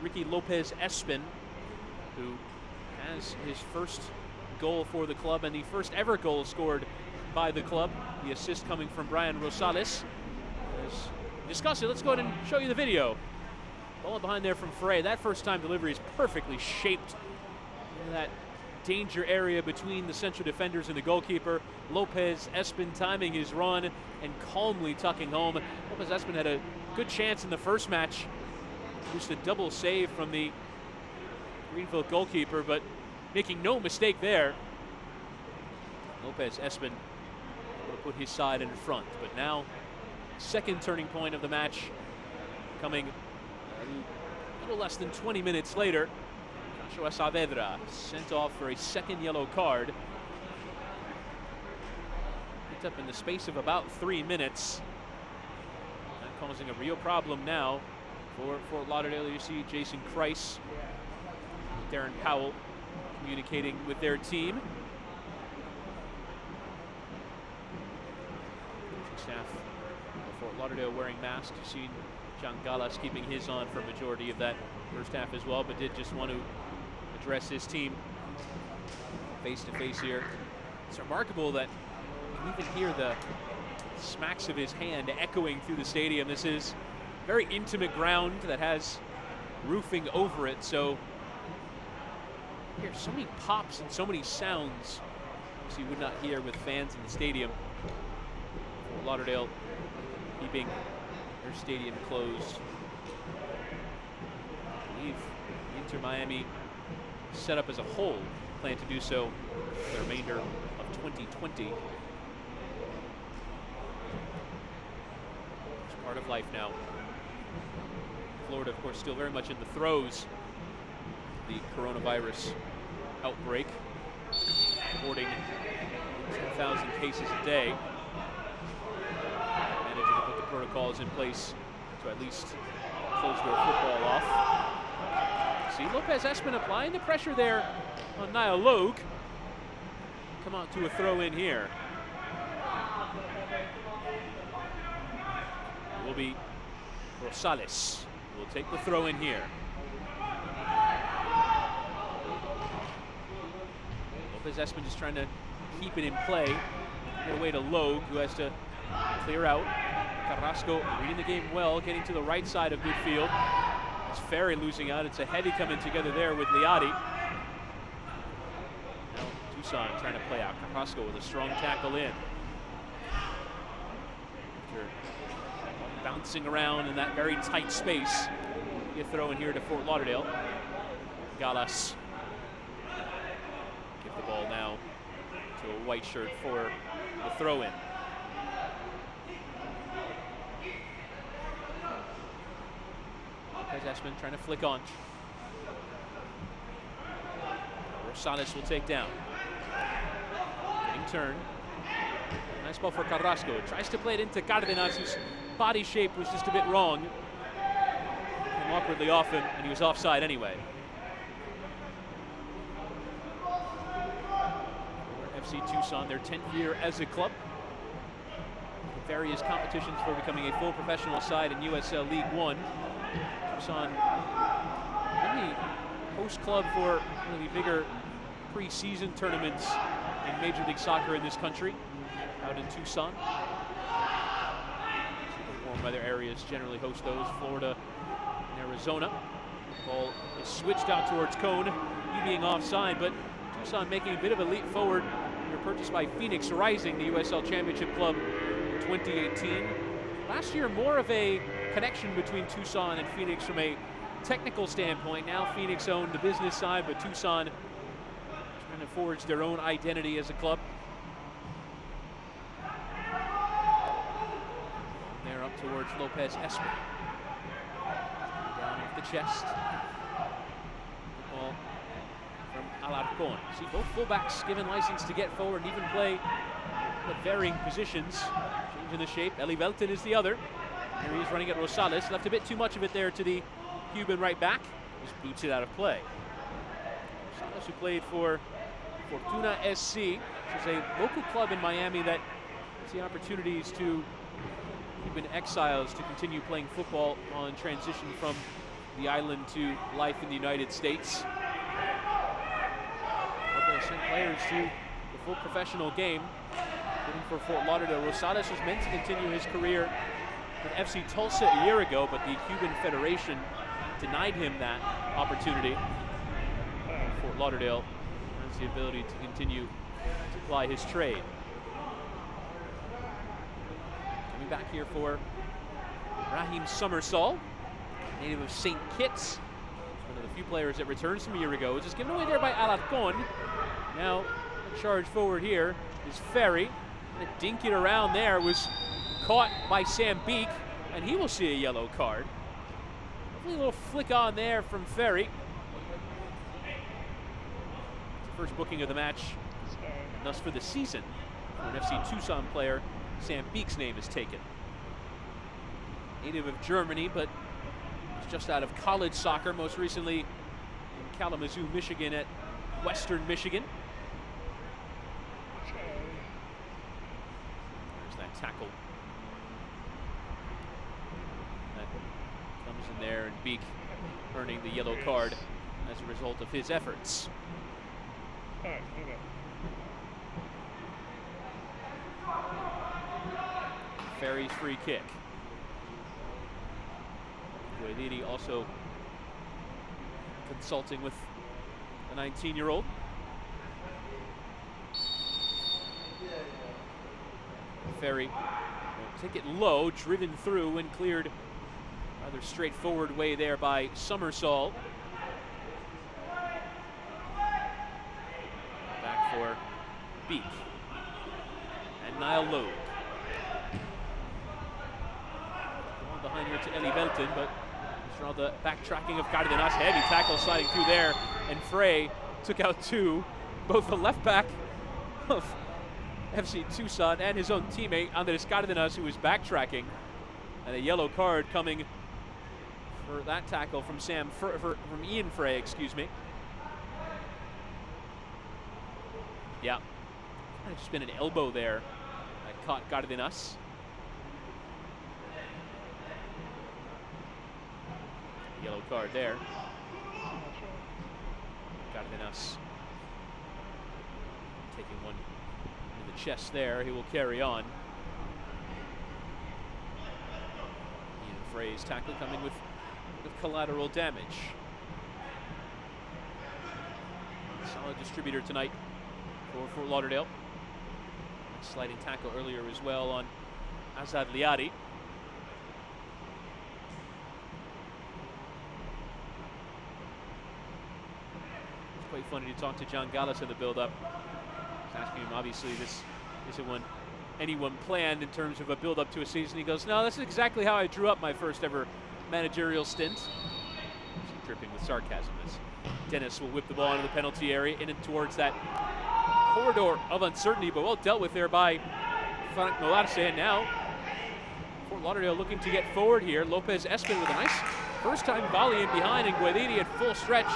[SPEAKER 1] Ricky Lopez Espin, who has his first goal for the club and the first ever goal scored by the club. The assist coming from Brian Rosales. As we discuss it, let's go ahead and show you the video. Ball behind there from Frey. That first time delivery is perfectly shaped in that danger area between the central defenders and the goalkeeper. Lopez Espin timing his run and calmly tucking home. Lopez Espin had a good chance in the first match. Just a double save from the Greenville goalkeeper, but making no mistake there. Lopez Espin will put his side in front, but now second turning point of the match coming a little less than 20 minutes later. Joshua Saavedra sent off for a second yellow card. Picked up in the space of about 3 minutes. That causing a real problem now for Fort Lauderdale. You see Jason Kreis, Darren Powell communicating with their team. Staff of Fort Lauderdale wearing masks. You've seen John Gallas keeping his on for a majority of that first half as well, but did just want to address his team face to face here. It's remarkable that you can even hear the smacks of his hand echoing through the stadium. This is very intimate ground that has roofing over it, so you hear so many pops and so many sounds as you would not hear with fans in the stadium. Fort Lauderdale keeping their stadium closed. I believe Inter Miami set up as a whole plan to do so for the remainder of 2020. It's part of life now. Florida, of course, still very much in the throes of the coronavirus outbreak, reporting 10,000 cases a day. Managing to put the protocols in place to at least close their football off. See Lopez Espin applying the pressure there on Niall Logue. Come on to a throw in here. It will be Rosales who will take the throw in here. Lopez Espin just trying to keep it in play. Get away to Logue, who has to clear out. Carrasco reading the game well, getting to the right side of midfield. It's Ferry losing out. It's a heavy coming together there with Liadi. Now Tucson trying to play out. Carrasco with a strong tackle in. After bouncing around in that very tight space, you throw in here to Fort Lauderdale. Gallas give the ball now to a white shirt for the throw-in. Espin trying to flick on. Rosales will take down. Getting turned. Nice ball for Carrasco. Tries to play it into Cardenas, whose body shape was just a bit wrong. Came awkwardly off him, and he was offside anyway. FC Tucson, their 10th year as a club. Various competitions for becoming a full professional side in USL League One. Tucson, the host club for one of the bigger preseason tournaments in Major League Soccer in this country, out in Tucson. Performed by their areas, generally host those, Florida and Arizona. Ball is switched out towards Cone, he being offside, but Tucson making a bit of a leap forward. They were purchased by Phoenix Rising, the USL Championship club in 2018. last year more of a connection between Tucson and Phoenix from a technical standpoint. Now Phoenix owned the business side, but Tucson trying to forge their own identity as a club. And they're up towards Lopez Espen. Down off the chest. Ball from Alarcon. See both fullbacks given license to get forward and even play at varying positions. Changing the shape. Eli Velten is the other. Here he is running at Rosales. Left a bit too much of it there to the Cuban right back. Just boots it out of play. Rosales, who played for Fortuna SC, which is a local club in Miami that has the opportunities to Cuban exiles to continue playing football on transition from the island to life in the United States. They'll send players to the full professional game. Looking for Fort Lauderdale. Rosales was meant to continue his career with FC Tulsa a year ago, but the Cuban Federation denied him that opportunity. Fort Lauderdale has the ability to continue to ply his trade. Coming back here for Raheem Summersall, native of St. Kitts. One of the few players that returns from a year ago. Just given away there by Alarcon. Now, the charge forward here is Ferry. And a dink it around there was caught by Sam Beek, and he will see a yellow card. A little flick on there from Ferry. It's the first booking of the match, and thus for the season. For an FC Tucson player, Sam Beek's name is taken. Native of Germany, but was just out of college soccer, most recently in Kalamazoo, Michigan at Western Michigan. There's that tackle. That comes in there, and Beek earning the yellow card as a result of his efforts. Ferry's free kick. Guediri also consulting with a 19-year-old. Ferry will take it low, driven through and cleared rather straightforward way there by Summersall. Back for Beek. And Niall Logue. Going behind here to Eli Velten, but all the backtracking of Cardenas. Heavy tackle sliding through there, and Frey took out two, both the left back of FC Tucson and his own teammate Andres Cardenas, who was backtracking, and a yellow card coming for that tackle from from Ian Frey, excuse me. Yeah, it's just been an elbow there that caught Cardenas. Yellow card there. Cardenas taking one in the chest there. He will carry on. Ian Frey's tackle coming with collateral damage. Solid distributor tonight for Fort Lauderdale. Sliding tackle earlier as well on Azad Liadi. Quite funny to talk to John Gallas in the build-up. Asking him, obviously, this isn't one anyone planned in terms of a build-up to a season. He goes, no, this is exactly how I drew up my first ever managerial stint. Dripping with sarcasm as Dennis will whip the ball into the penalty area, in and towards that corridor of uncertainty, but well dealt with there by Frank Molarse. And now Fort Lauderdale looking to get forward here. Lopez Espen with a nice first-time volley in behind, and Guediri at full stretch,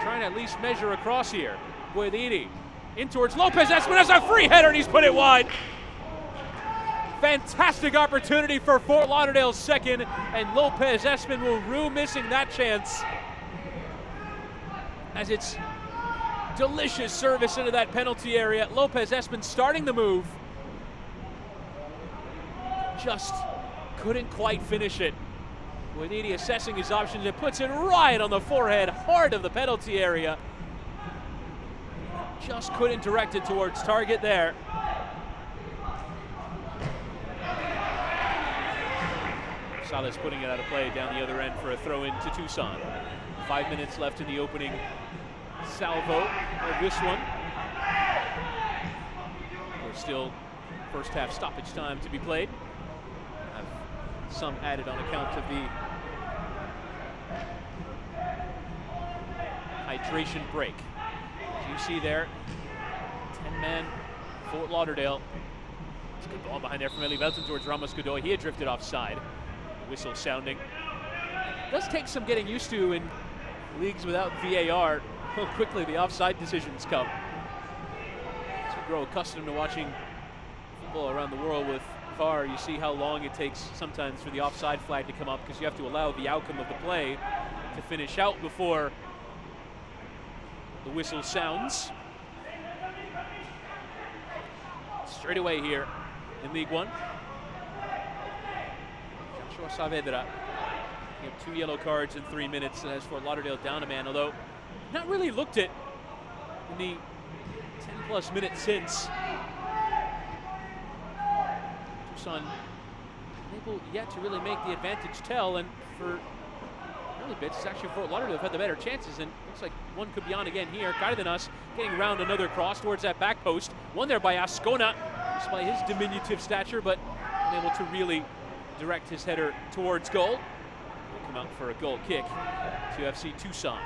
[SPEAKER 1] trying to at least measure across here. Guediri in towards Lopez Espen as a free header, and he's put it wide. Fantastic opportunity for Fort Lauderdale's second, and Lopez Espen will rue missing that chance, as it's delicious service into that penalty area. Lopez Espen starting the move, just couldn't quite finish it. Guediri assessing his options and puts it right on the forehead, heart of the penalty area. Just couldn't direct it towards target there. Rosales putting it out of play down the other end for a throw in to Tucson. 5 minutes left in the opening salvo of this one. There's still first half stoppage time to be played. Have some added on account of the hydration break. As you see there, 10-man Fort Lauderdale. It's a good ball behind there from Eli Velton towards Ramos Godoy. He had drifted offside. Whistle sounding. It does take some getting used to in leagues without VAR how quickly the offside decisions come. As we grow accustomed to watching football around the world with VAR, you see how long it takes sometimes for the offside flag to come up because you have to allow the outcome of the play to finish out before the whistle sounds. Straight away here in League One. Joshua Saavedra. He had 2 yellow cards in 3 minutes and has Fort Lauderdale down a man, although not really looked it in the 10+ minutes since. Tucson unable yet to really make the advantage tell, and for early bits, it's actually Fort Lauderdale have had the better chances, and looks like one could be on again here. Cardenas getting around another cross towards that back post. Won there by Ascona, despite his diminutive stature, but unable to really direct his header towards goal. Will come out for a goal kick to FC Tucson.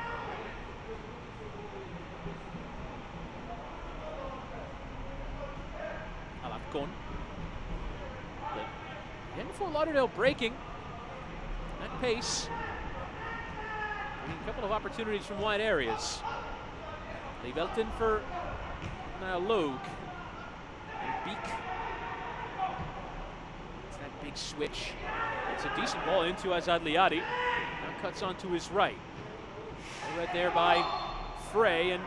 [SPEAKER 1] Alarcon. But again, Fort Lauderdale breaking at pace. A couple of opportunities from wide areas. Levelton for now Logue. And Beek. It's that big switch. It's a decent ball into Azad Liadi. Now cuts onto his right. Right there by Frey, and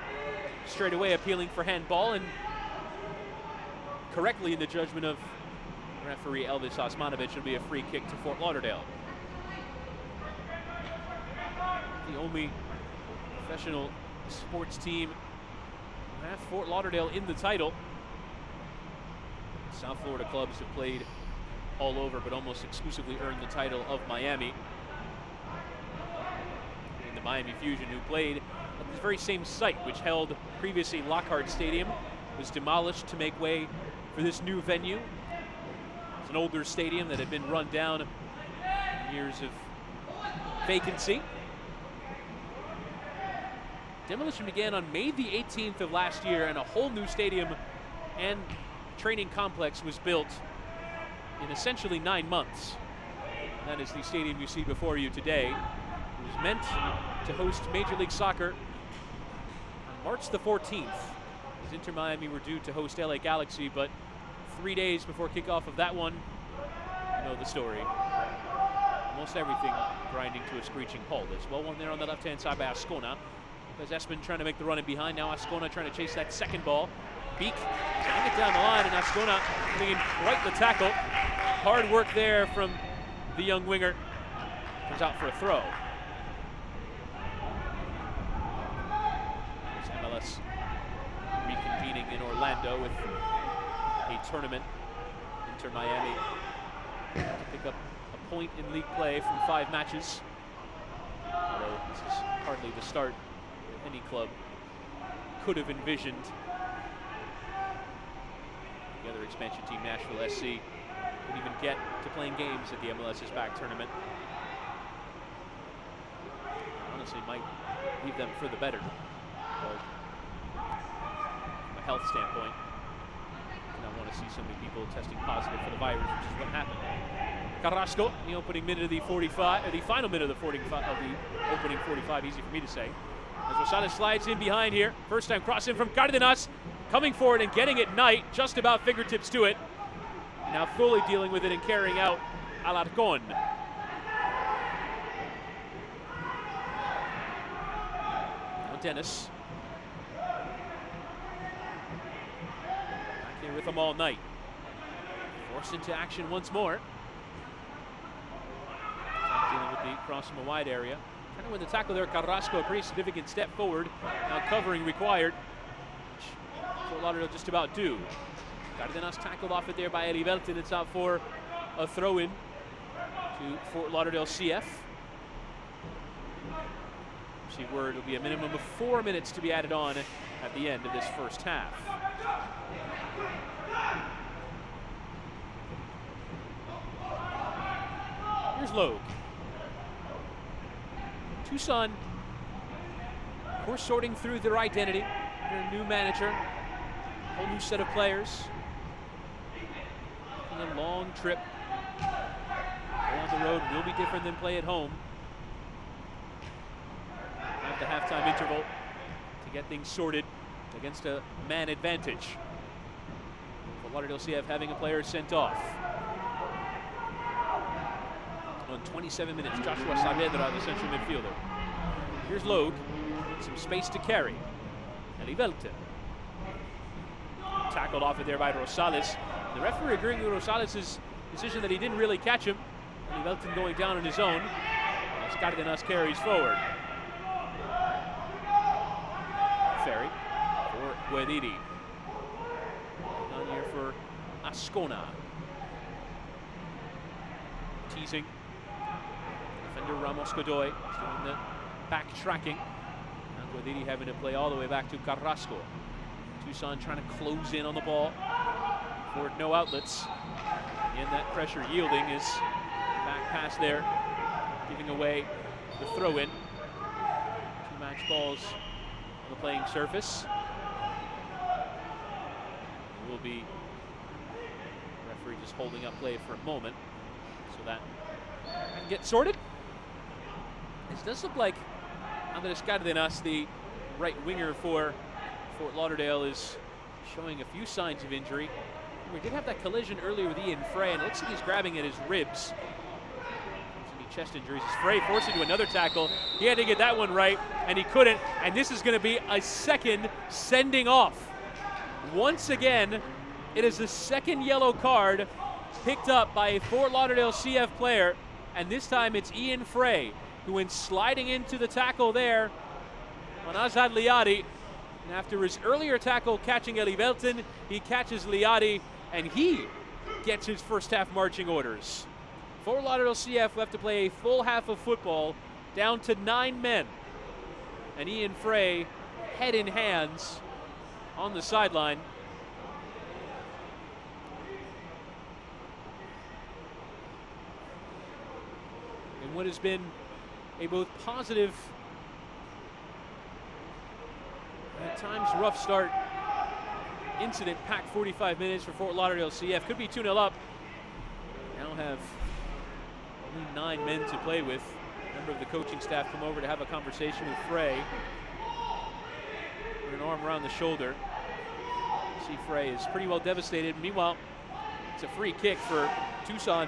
[SPEAKER 1] straight away appealing for handball, and correctly in the judgment of referee Elvis Osmanovic, it'll be a free kick to Fort Lauderdale. The only professional sports team who have Fort Lauderdale in the title. South Florida clubs have played all over, but almost exclusively earned the title of Miami. And the Miami Fusion, who played at this very same site, which held previously Lockhart Stadium, was demolished to make way for this new venue. It's an older stadium that had been run down in years of vacancy. Demolition began on May the 18th of last year, and a whole new stadium and training complex was built in essentially 9 months. And that is the stadium you see before you today. It was meant to host Major League Soccer on March the 14th, as Inter Miami were due to host LA Galaxy, but 3 days before kickoff of that one, you know the story. Almost everything grinding to a screeching halt. There's well one there on the left-hand side by Ascona. As Espen trying to make the run in behind. Now Ascona trying to chase that second ball. Beek sending it down the line, and Ascona putting in quite the tackle. Hard work there from the young winger. Comes out for a throw. There's MLS reconvening in Orlando with a tournament. Inter Miami to pick up a point in league play from 5 matches. Although this is hardly the start any club could have envisioned. The other expansion team, Nashville SC, couldn't even get to playing games at the MLS is Back tournament. Honestly, might leave them for the better. But from a health standpoint, I don't want to see so many people testing positive for the virus, which is what happened. Carrasco, the opening minute of the 45, the final minute of the 45 of the opening 45. Easy for me to say. As Rosales slides in behind here. First time cross in from Cardenas. Coming forward and getting it Knight, just about fingertips to it. Now fully dealing with it and carrying out Alarcon. Now Dennis. Back here with them all night. Forced into action once more. Dealing with the cross from a wide area. Trying to win the tackle there, Carrasco, a pretty significant step forward. Now covering required. Fort Lauderdale just about do. Cardenas tackled off it there by Eddie Velton. It's out for a throw-in. to Fort Lauderdale CF. See word it'll be a minimum of 4 minutes to be added on at the end of this first half. Here's Logue. Tucson, of course, sorting through their identity. Their new manager, a whole new set of players. A long trip. Play on the road will be different than play at home. Have the halftime interval to get things sorted against a man advantage. Fort Lauderdale CF having a player sent off. On 27 minutes, Joshua Saavedra, the central midfielder. Here's Logue, some space to carry. Elivelton. Tackled off it there by Rosales. The referee agreeing with Rosales' decision that he didn't really catch him. Elivelton going down on his own. As Cardenas carries forward. Ferry for Guediri. On here for Ascona. Teasing. Defender Ramos Godoy is doing the back tracking. Now Guediri having to play all the way back to Carrasco. Tucson trying to close in on the ball. Ford no outlets. And that pressure yielding is back pass there, giving away the throw-in. 2 match balls on the playing surface. It will be referee just holding up play for a moment so that can get sorted. This does look like Andres Cardenas, the right winger for Fort Lauderdale, is showing a few signs of injury. We did have that collision earlier with Ian Frey, and it looks like he's grabbing at his ribs. Any chest injuries. As Frey forced into another tackle. He had to get that one right, and he couldn't. And this is going to be a second sending off. Once again, it is the second yellow card picked up by a Fort Lauderdale CF player, and this time it's Ian Frey, who went sliding into the tackle there on Azad Liadi. And after his earlier tackle catching Elivelton, he catches Liadi, and he gets his first half marching orders. Fort Lauderdale CF will have to play a full half of football, down to 9 men. And Ian Frey, head in hands, on the sideline. And what has been a both positive, at times rough start, incident packed 45 minutes for Fort Lauderdale CF. Could be 2-0 up. Now have only 9 men to play with. A member of the coaching staff come over to have a conversation with Frey. With an arm around the shoulder. See Frey is pretty well devastated. Meanwhile, it's a free kick for Tucson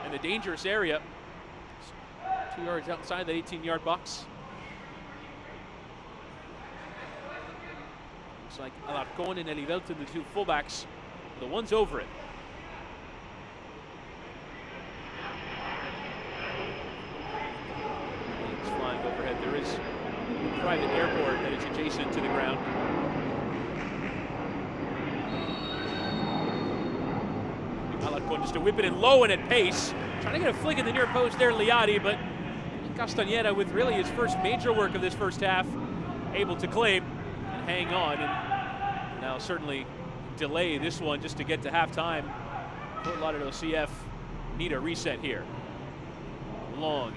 [SPEAKER 1] in the dangerous area. 2 yards outside that 18-yard box. Looks like Alarcon and Elivelton, the 2 fullbacks, the ones over it. It's flying overhead. There is a private airport that is adjacent to the ground. Alarcon just to whip it in low and at pace. Trying to get a flick in the near post there, Liadi, but Castañeda, with really his first major work of this first half, able to claim and hang on, and now certainly delay this one just to get to halftime. Fort Lauderdale CF need a reset here. Long,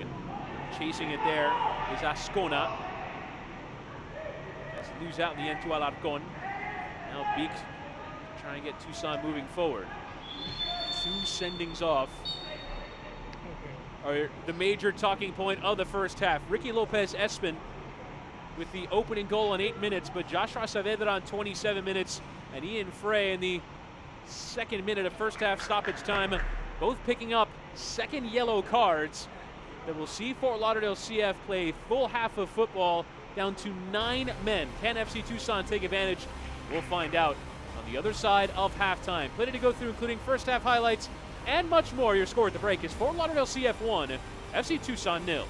[SPEAKER 1] chasing it there is Ascona. Let's lose out in the end to Alarcon. Now Beek trying to get Tucson moving forward. 2 sendings off are the major talking point of the first half. Ricky Lopez Espin with the opening goal in 8 minutes, but Joshua Saavedra on 27 minutes, and Ian Frey in the 2nd minute of first half stoppage time, both picking up 2nd yellow cards that will see Fort Lauderdale CF play full half of football down to 9 men. Can FC Tucson take advantage? We'll find out on the other side of halftime. Plenty to go through, including first half highlights and much more. Your score at the break is Fort Lauderdale CF 1, FC Tucson 0.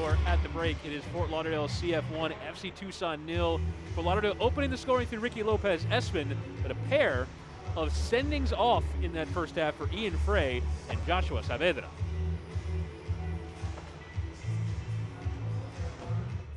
[SPEAKER 1] score at the break. It is Fort Lauderdale CF 1, FC Tucson 0. Fort Lauderdale opening the scoring through Ricky Lopez Espin, but a pair of sendings off in that first half for Ian Frey and Joshua Saavedra.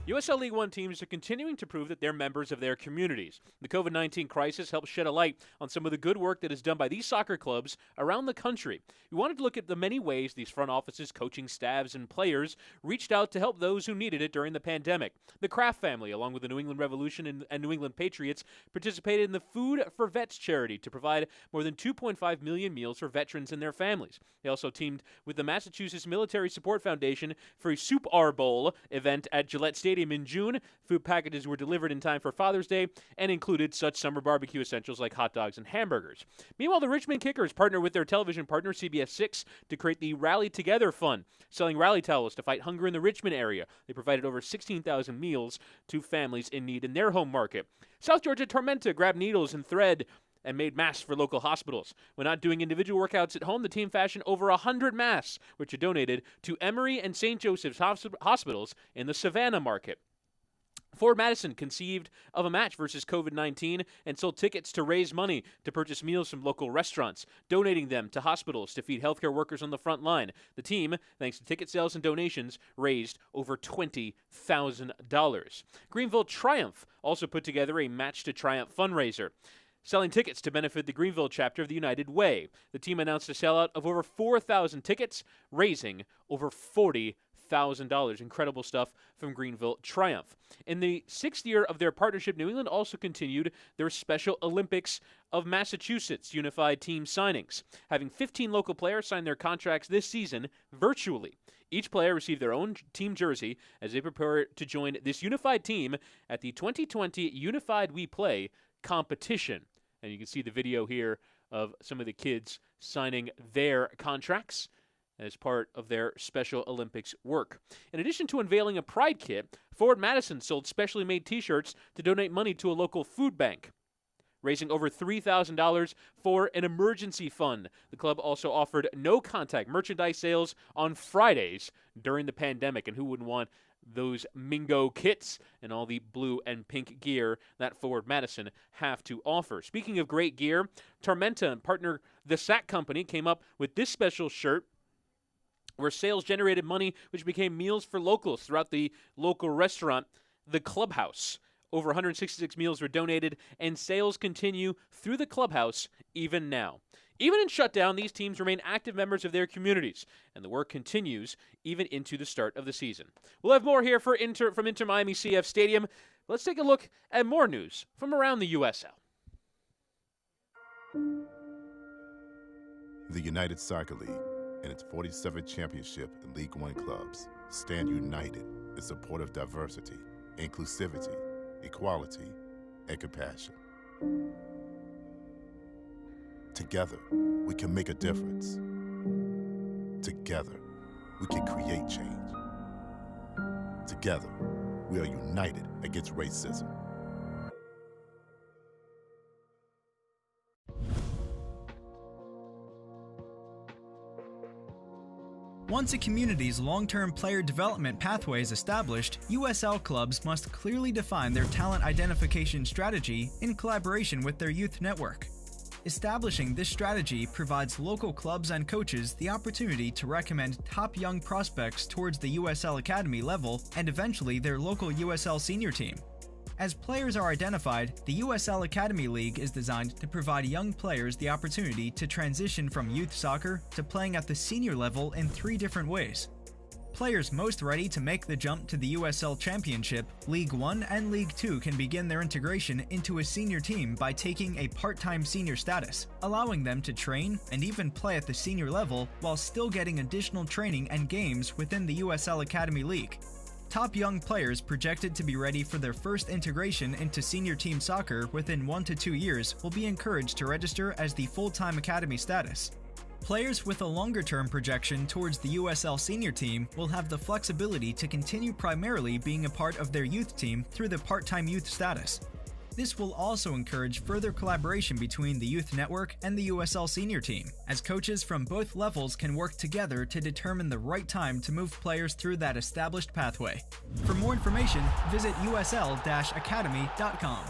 [SPEAKER 1] USL League One teams are continuing to prove that they're members of their communities. The COVID-19 crisis helps shed a light on some of the good work that is done by these soccer clubs around the country. We wanted to look at the many ways these front offices, coaching staffs, and players reached out to help those who needed it during the pandemic. The Kraft family, along with the New England Revolution and New England Patriots, participated in the Food for Vets charity to provide more than 2.5 million meals for veterans and their families. They also teamed with the Massachusetts Military Support Foundation for a Soup Our Bowl event at Gillette Stadium in June. Food packages were delivered in time for Father's Day and included such summer barbecue essentials like hot dogs and hamburgers. Meanwhile, the Richmond Kickers partnered with their television partner CBS 6 to create the Rally Together Fund, selling rally towels to fight hunger in the Richmond area. They provided over 16,000 meals to families in need in their home market. South Georgia Tormenta grabbed needles and thread and made masks for local hospitals. When not doing individual workouts at home, the team fashioned over 100 masks, which are donated to Emory and St. Joseph's hospitals in the Savannah market. Ford Madison conceived of a match versus COVID-19 and sold tickets to raise money to purchase meals from local restaurants, donating them to hospitals to feed healthcare workers on the front line. The team, thanks to ticket sales and donations, raised over $20,000. Greenville Triumph also put together a Match to Triumph fundraiser, selling tickets to benefit the Greenville chapter of the United Way. The team announced a sellout of over 4,000 tickets, raising over $40,000. Incredible stuff from Greenville Triumph. In the 6th year of their partnership, New England also continued their Special Olympics of Massachusetts unified team signings, having 15 local players sign their contracts this season virtually. Each player received their own team jersey as they prepare to join this unified team at the 2020 Unified We Play competition. And you can see the video here of some of the kids signing their contracts as part of their Special Olympics work. In addition to unveiling a Pride kit, Ford Madison sold specially made t-shirts to donate money to a local food bank, raising over $3,000 for an emergency fund. The club also offered no-contact merchandise sales on Fridays during the pandemic, and who wouldn't want those Mingo kits and all the blue and pink gear that Ford Madison have to offer. Speaking of great gear, Tormenta and partner The Sack Company came up with this special shirt where sales generated money which became meals for locals throughout the local restaurant, The Clubhouse. Over 166 meals were donated, and sales continue through the clubhouse even now. Even in shutdown, these teams remain active members of their communities, and the work continues even into the start of the season. We'll have more here from Inter Miami CF Stadium. Let's take a look at more news from around the USL.
[SPEAKER 2] The United Soccer League and its 47th championship in League One clubs stand united in support of diversity, inclusivity, equality, and compassion. Together, we can make a difference. Together, we can create change. Together, we are united against racism.
[SPEAKER 3] Once a community's long-term player development pathway is established, USL clubs must clearly define their talent identification strategy in collaboration with their youth network. Establishing this strategy provides local clubs and coaches the opportunity to recommend top young prospects towards the USL Academy level and eventually their local USL senior team. As players are identified, the USL Academy League is designed to provide young players the opportunity to transition from youth soccer to playing at the senior level in 3 different ways. Players most ready to make the jump to the USL Championship, League One and League Two can begin their integration into a senior team by taking a part-time senior status, allowing them to train and even play at the senior level while still getting additional training and games within the USL Academy League. Top young players projected to be ready for their first integration into senior team soccer within 1 to 2 years will be encouraged to register as the full-time academy status. Players with a longer-term projection towards the USL senior team will have the flexibility to continue primarily being a part of their youth team through the part-time youth status. This will also encourage further collaboration between the Youth Network and the USL Senior team, as coaches from both levels can work together to determine the right time to move players through that established pathway. For more information, visit usl-academy.com.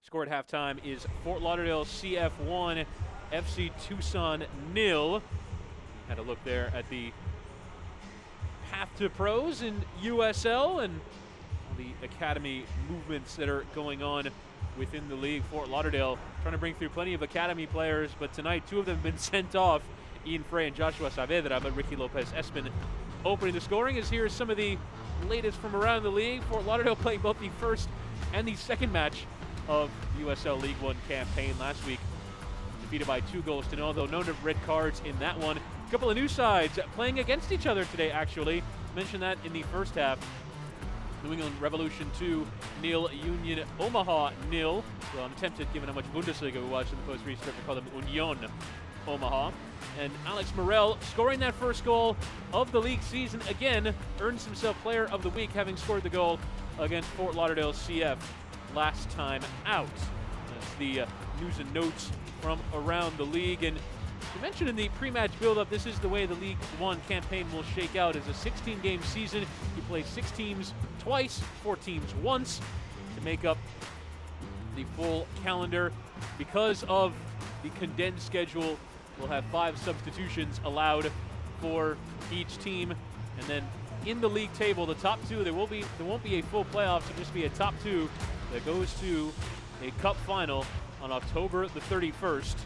[SPEAKER 1] Score at halftime is Fort Lauderdale CF 1, FC Tucson 0. Had a look there at the path to pros in USL and all the academy movements that are going on within the league. Fort Lauderdale trying to bring through plenty of academy players, but tonight 2 of them have been sent off, Ian Frey and Joshua Saavedra, but Ricky Lopez-Espin opening the scoring. As here's some of the latest from around the league. Fort Lauderdale playing both the first and the second match of USL League One campaign last week, defeated by 2-0, though no red cards in that one. A couple of new sides playing against each other today, actually. Mentioned that in the first half. New England Revolution 2, Union Omaha 0. Well, I'm tempted, given how much Bundesliga we watched in the post-restart, to call them Union Omaha. And Alex Morel scoring that first goal of the league season again, earns himself Player of the Week, having scored the goal against Fort Lauderdale CF last time out. That's the news and notes from around the league. And you mentioned in the pre-match build-up, this is the way the League One campaign will shake out. As a 16-game season, you play 6 teams twice, 4 teams once to make up the full calendar. Because of the condensed schedule, we'll have 5 substitutions allowed for each team. And then in the league table, the top 2, there won't be a full playoffs. It'll just be a top 2 that goes to a cup final on October the 31st.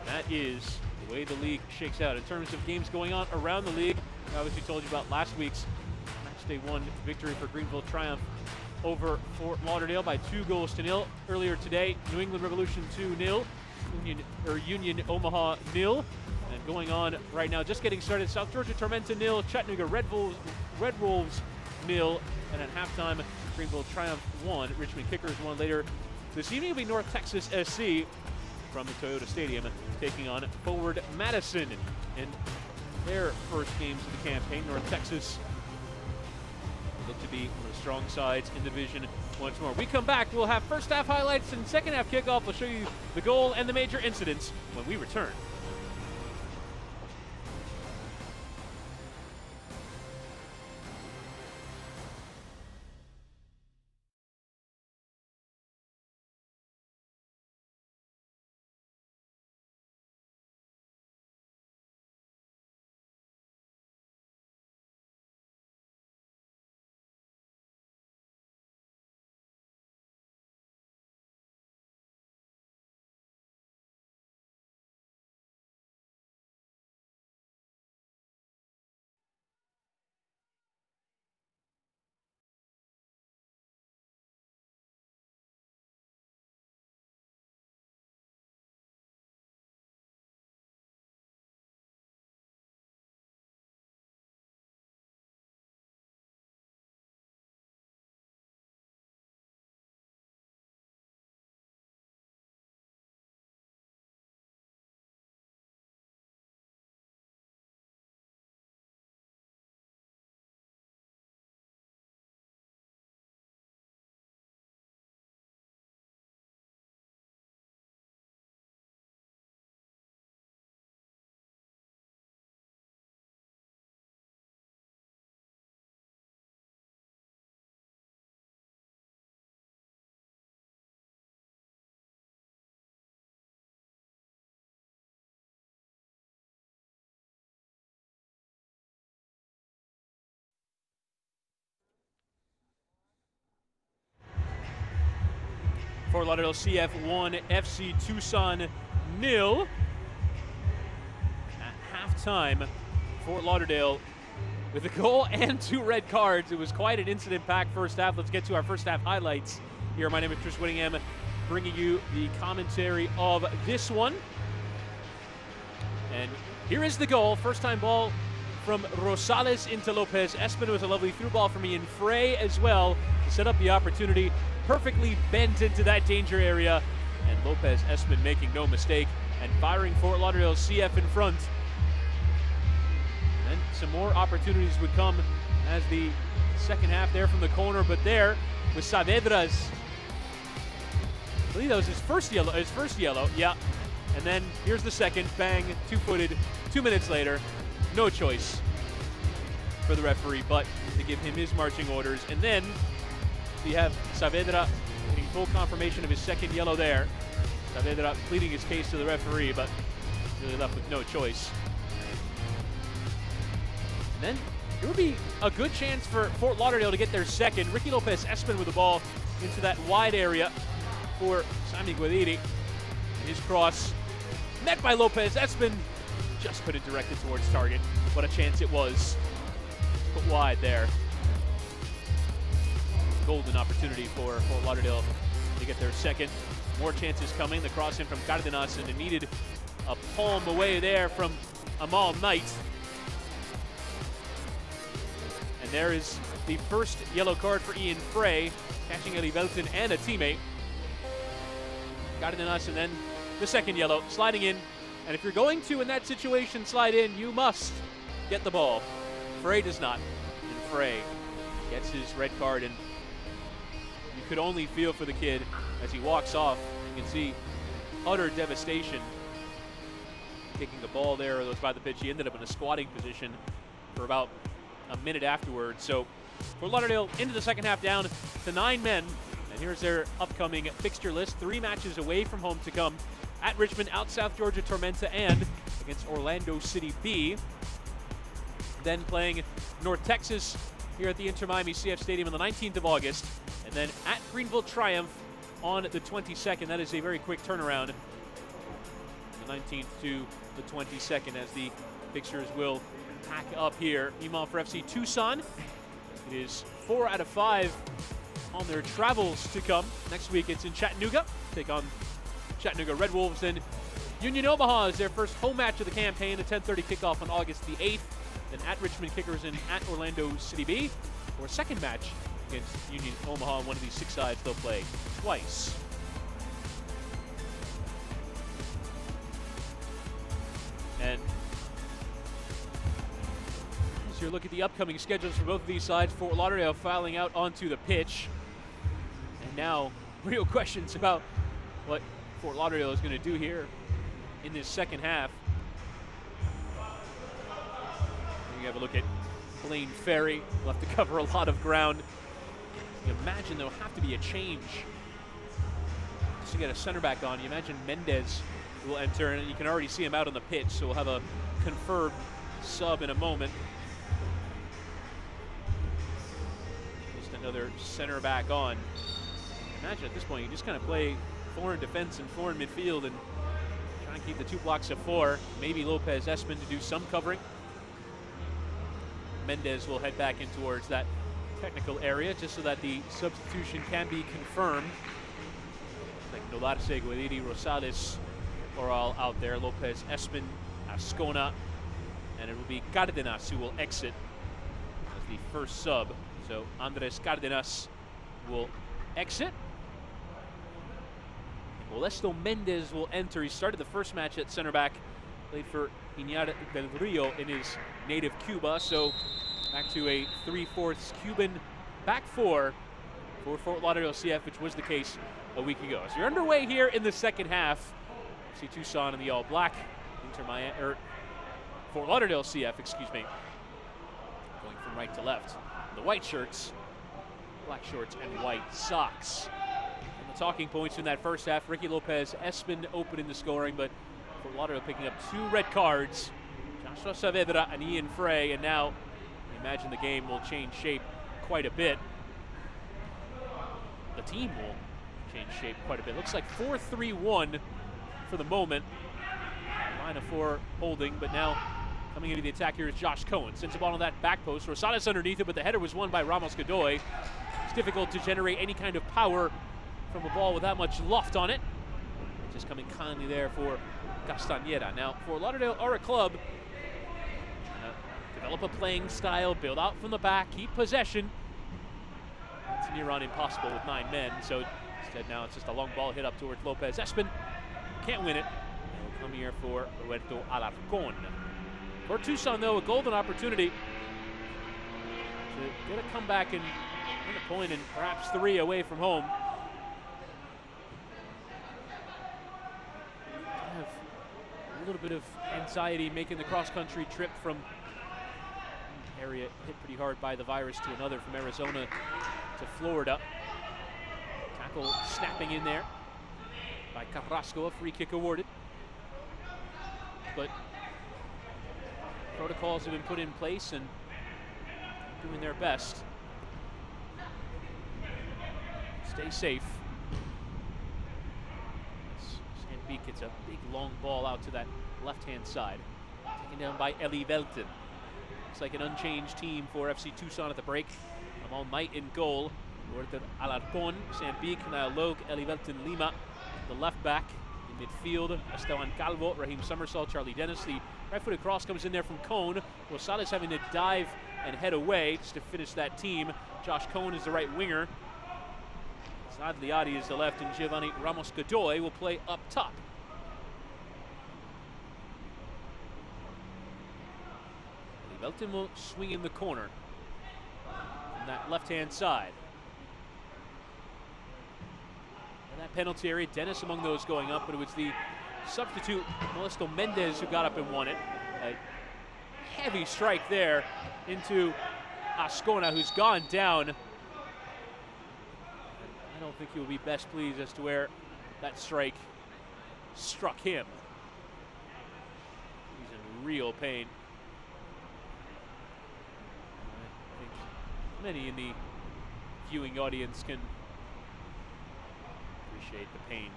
[SPEAKER 1] That is the way the league shakes out. In terms of games going on around the league, I obviously told you about last week's Matchday 1 victory for Greenville Triumph over Fort Lauderdale by 2-0. Earlier today, New England Revolution 2-0, Union Omaha 0. And going on right now, just getting started, South Georgia Tormenta 0, Chattanooga Red Wolves 0, and at halftime, Greenville Triumph 1, Richmond Kickers 1. Later this evening will be North Texas SC from the Toyota Stadium taking on Forward Madison in their first games of the campaign. North Texas look to be one of the strong sides in Division once more. We come back, we'll have first half highlights and second half kickoff. We'll show you the goal and the major incidents when we return. Fort Lauderdale CF 1, FC Tucson 0. At halftime, Fort Lauderdale with a goal and 2 red cards. It was quite an incident-packed first half. Let's get to our first half highlights here. My name is Chris Whittingham, bringing you the commentary of this one. And here is the goal. First time ball from Rosales into Lopez Espen. It was a lovely through ball from Ian Frey as well to set up the opportunity. Perfectly bent into that danger area, and Lopez Espen making no mistake and firing Fort Lauderdale CF in front. And then some more opportunities would come as the second half there from the corner, but there with Saavedra's, I believe that was his first yellow, yeah. And then here's the second, bang, two-footed, 2 minutes later. No choice for the referee but to give him his marching orders. And then we have Saavedra getting full confirmation of his second yellow there. Saavedra pleading his case to the referee, but really left with no choice. And then it would be a good chance for Fort Lauderdale to get their second. Ricky Lopez Espen with the ball into that wide area for Sami Guadiri. His cross met by Lopez Espen, just put it directed towards target. What a chance it was. Put wide there. Golden opportunity for Fort Lauderdale to get their second. More chances coming. The cross in from Cardenas, and it needed a palm away there from Amal Knight. And there is the first yellow card for Ian Frey, catching Eli Velton and a teammate. Cardenas, and then the second yellow, sliding in. And if you're going to, in that situation, slide in, you must get the ball. Frey does not. And Frey gets his red card, and you could only feel for the kid as he walks off. You can see utter devastation. Kicking the ball there, it was by the pitch. He ended up in a squatting position for about a minute afterwards. So Fort Lauderdale into the second half down to 9 men. And here's their upcoming fixture list. 3 matches away from home to come. At Richmond, out South Georgia Tormenta, and against Orlando City B. Then playing North Texas here at the Inter Miami CF Stadium on the 19th of August. And then at Greenville Triumph on the 22nd. That is a very quick turnaround. The 19th to the 22nd as the fixtures will pack up here. Meanwhile for FC Tucson, it is 4 out of 5 on their travels to come. Next week it's in Chattanooga, take on Chattanooga Red Wolves. Then Union Omaha is their first home match of the campaign, a 10:30 kickoff on August the 8th. Then at Richmond Kickers and at Orlando City B for a second match against Union Omaha. One of these 6 sides they'll play twice. And as you look at the upcoming schedules for both of these sides, Fort Lauderdale filing out onto the pitch. And now real questions about what Fort Lauderdale is going to do here in this second half. You have a look at Blaine Ferry. We'll have to cover a lot of ground. You imagine there'll have to be a change just to get a center back on. You imagine Mendez will enter, and you can already see him out on the pitch, so we'll have a confirmed sub in a moment. Just another center back on. Imagine at this point you just kind of play foreign defense and foreign midfield and try and keep the 2 blocks of 4. Maybe Lopez Espen to do some covering. Mendez will head back in towards that technical area just so that the substitution can be confirmed. Like Nolarse, Guadiri, Rosales are all out there. Lopez Espen, Ascona, and it will be Cardenas who will exit as the first sub. So Andres Cardenas will exit. Molesto Mendez will enter. He started the first match at center back, played for Pinar del Rio in his native Cuba, so back to a 3/4 Cuban back 4 for Fort Lauderdale CF, which was the case a week ago. So you're underway here in the second half. See Tucson in the all black, Fort Lauderdale CF, excuse me, going from right to left. The white shirts, black shorts, and white socks. And the talking points in that first half, Ricky Lopez Espen opening the scoring, but Fort Lauderdale picking up 2 red cards. Joshua Saavedra and Ian Frey, and now I imagine the game will change shape quite a bit. The team will change shape quite a bit. Looks like 4-3-1 for the moment. Line of 4 holding, but now coming into the attack here is Josh Cohen. Sends the ball on that back post. Rosales underneath it, but the header was won by Ramos Godoy. It's difficult to generate any kind of power from a ball with that much loft on it. Just coming kindly there for Castañeda. Now, Fort Lauderdale are a club develop a playing style, build out from the back, keep possession. It's near on impossible with 9 men, so instead now it's just a long ball hit up towards Lopez. Espen can't win it. He'll come here for Roberto Alarcon. For Tucson, though, a golden opportunity to get a comeback and win a point and perhaps 3 away from home. Have a little bit of anxiety making the cross-country trip from an area hit pretty hard by the virus to another, from Arizona to Florida. Tackle snapping in there by Carrasco, a free kick awarded. But protocols have been put in place and doing their best. Stay safe. Sandbeek gets a big long ball out to that left-hand side. Taken down by Eli Velten. Looks like an unchanged team for FC Tucson at the break. Amal Might in goal. Roberto Alarcon, Sandbeek, Niall Logue, Eli Velten Lima. The left back. In midfield, Esteban Calvo, Raheem Somersault, Charlie Dennis. The right-footed cross comes in there from Cone. Rosales having to dive and head away just to finish that team. Josh Cone is the right winger. Saad Liadi is the left, and Giovanni Ramos-Godoy will play up top. Velton will swing in the corner from that left-hand side. And that penalty area, Dennis among those going up, but it was the substitute, Modesto Mendez, who got up and won it. A heavy strike there into Ascona, who's gone down. I don't think he will be best pleased as to where that strike struck him. He's in real pain. I think many in the viewing audience can appreciate the pain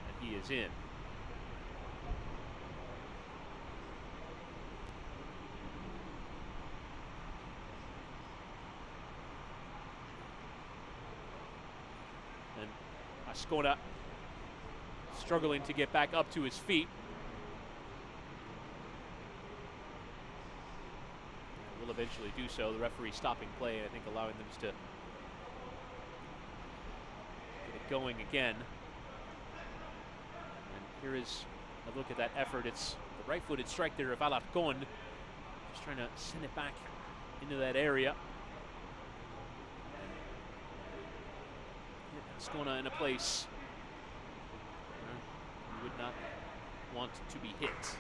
[SPEAKER 1] that he is in. And Ascona struggling to get back up to his feet. Will eventually do so. The referee stopping play, I think, allowing them to get it going again. And here is a look at that effort. It's the right-footed strike there of Alarcon, just trying to send it back into that area. Ascona in a place you would not want to be hit.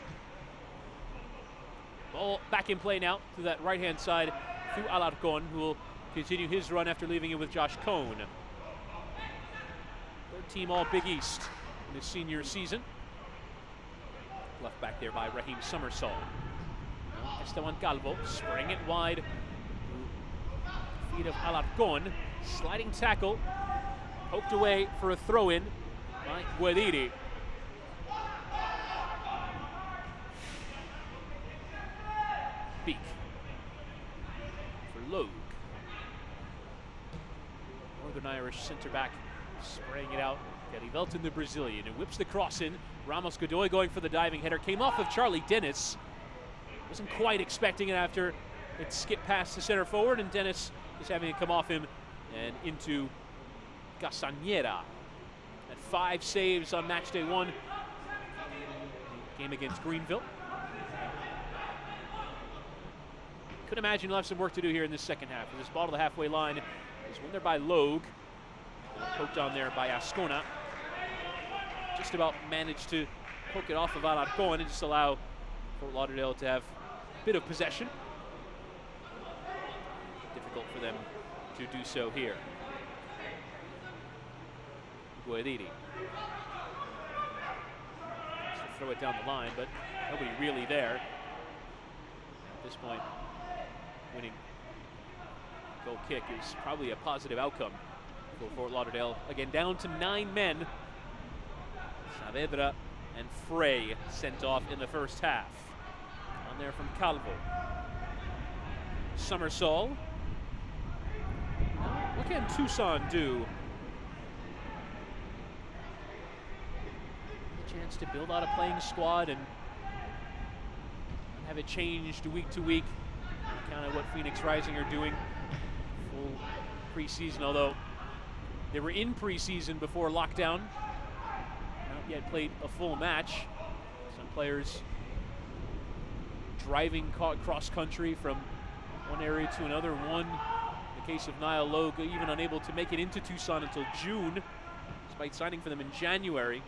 [SPEAKER 1] Ball back in play now to that right-hand side through Alarcon, who will continue his run after leaving it with Josh Cone. Third team all Big East in his senior season. Left back there by Raheem Somersault. Now Esteban Calvo spraying it wide. Feet of Alarcon. Sliding tackle. Poked away for a throw-in by Guediri. Beak for Logue. Northern Irish center back spraying it out. Kelly Velton, the Brazilian, who whips the cross in. Ramos-Godoy going for the diving header. Came off of Charlie Dennis. Wasn't quite expecting it after it skipped past the center forward, and Dennis is having it come off him and into Castañeda. At 5 saves on match day 1. Game against Greenville. Could imagine he'll have some work to do here in this second half. This ball to the halfway line is won there by Logue. Poked on there by Ascona. Just about managed to poke it off of Alarcon and just allow Fort Lauderdale to have a bit of possession. Difficult for them to do so here. Guediri. To throw it down the line, but nobody really there. At this point, winning goal kick is probably a positive outcome for Fort Lauderdale. Again, down to 9 men. Saavedra and Frey sent off in the first half. On there from Calvo. Somersault. What can Tucson do? A chance to build out a playing squad and have it changed week to week. count at what Phoenix Rising are doing. Full preseason, although they were in preseason before lockdown. Not yet played a full match. Some players driving cross country from one area to another. One, in the case of Niall Logue, even unable to make it into Tucson until June, despite signing for them in January.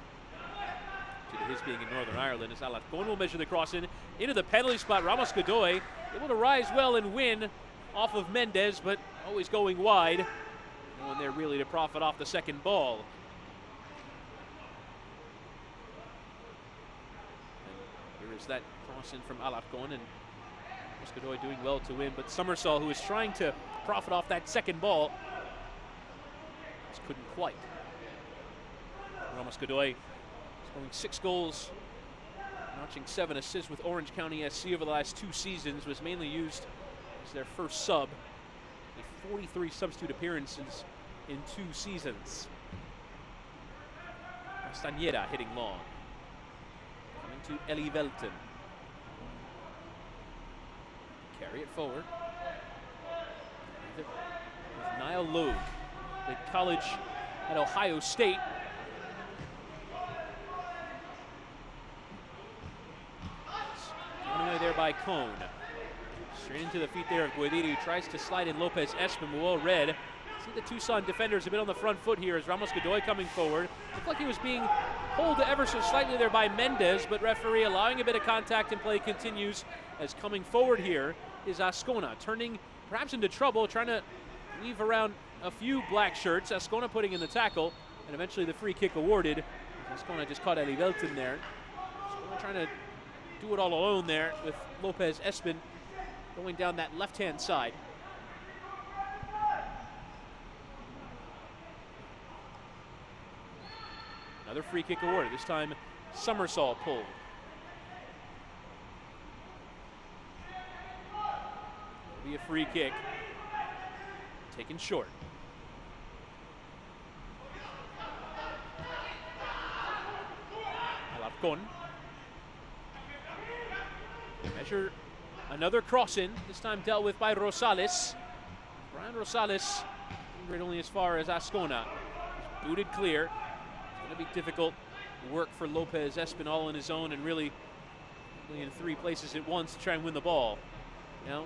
[SPEAKER 1] Due to his being in Northern Ireland, as Alarcon will measure the cross into the penalty spot. Ramos Godoy able to rise well and win off of Mendez, but always going wide. No one there really to profit off the second ball. And here is that cross in from Alarcon, and Ramos Godoy doing well to win, but Summersall, who is trying to profit off that second ball, just couldn't quite. Ramos Godoy scoring 6 goals, notching 7 assists with Orange County SC over the last 2 seasons, was mainly used as their first sub. 43 substitute appearances in 2 seasons. Castañeda hitting long. Coming to Eli Velton. Carry it forward. With Niall Logue, the college at Ohio State. Given away there by Cone. Straight into the feet there of Guediri, who tries to slide in Lopez Espen, well read. See the Tucson defenders a bit on the front foot here as Ramos Godoy coming forward. Looked like he was being pulled ever so slightly there by Mendez, but referee allowing a bit of contact and play continues as coming forward here is Ascona, turning perhaps into trouble, trying to weave around a few black shirts. Ascona putting in the tackle, and eventually the free kick awarded. Ascona just caught Eli Velton there. Ascona trying to do it all alone there with Lopez Espen going down that left-hand side. Another free kick awarded, this time Summersall pulled. It'll be a free kick, taken short. Alarcon. Measure another cross in, this time dealt with by Rosales. Brian Rosales fingered only as far as Ascona. Booted clear. It's going to be difficult work for Lopez Espen all on his own and really in 3 places at once to try and win the ball. Now,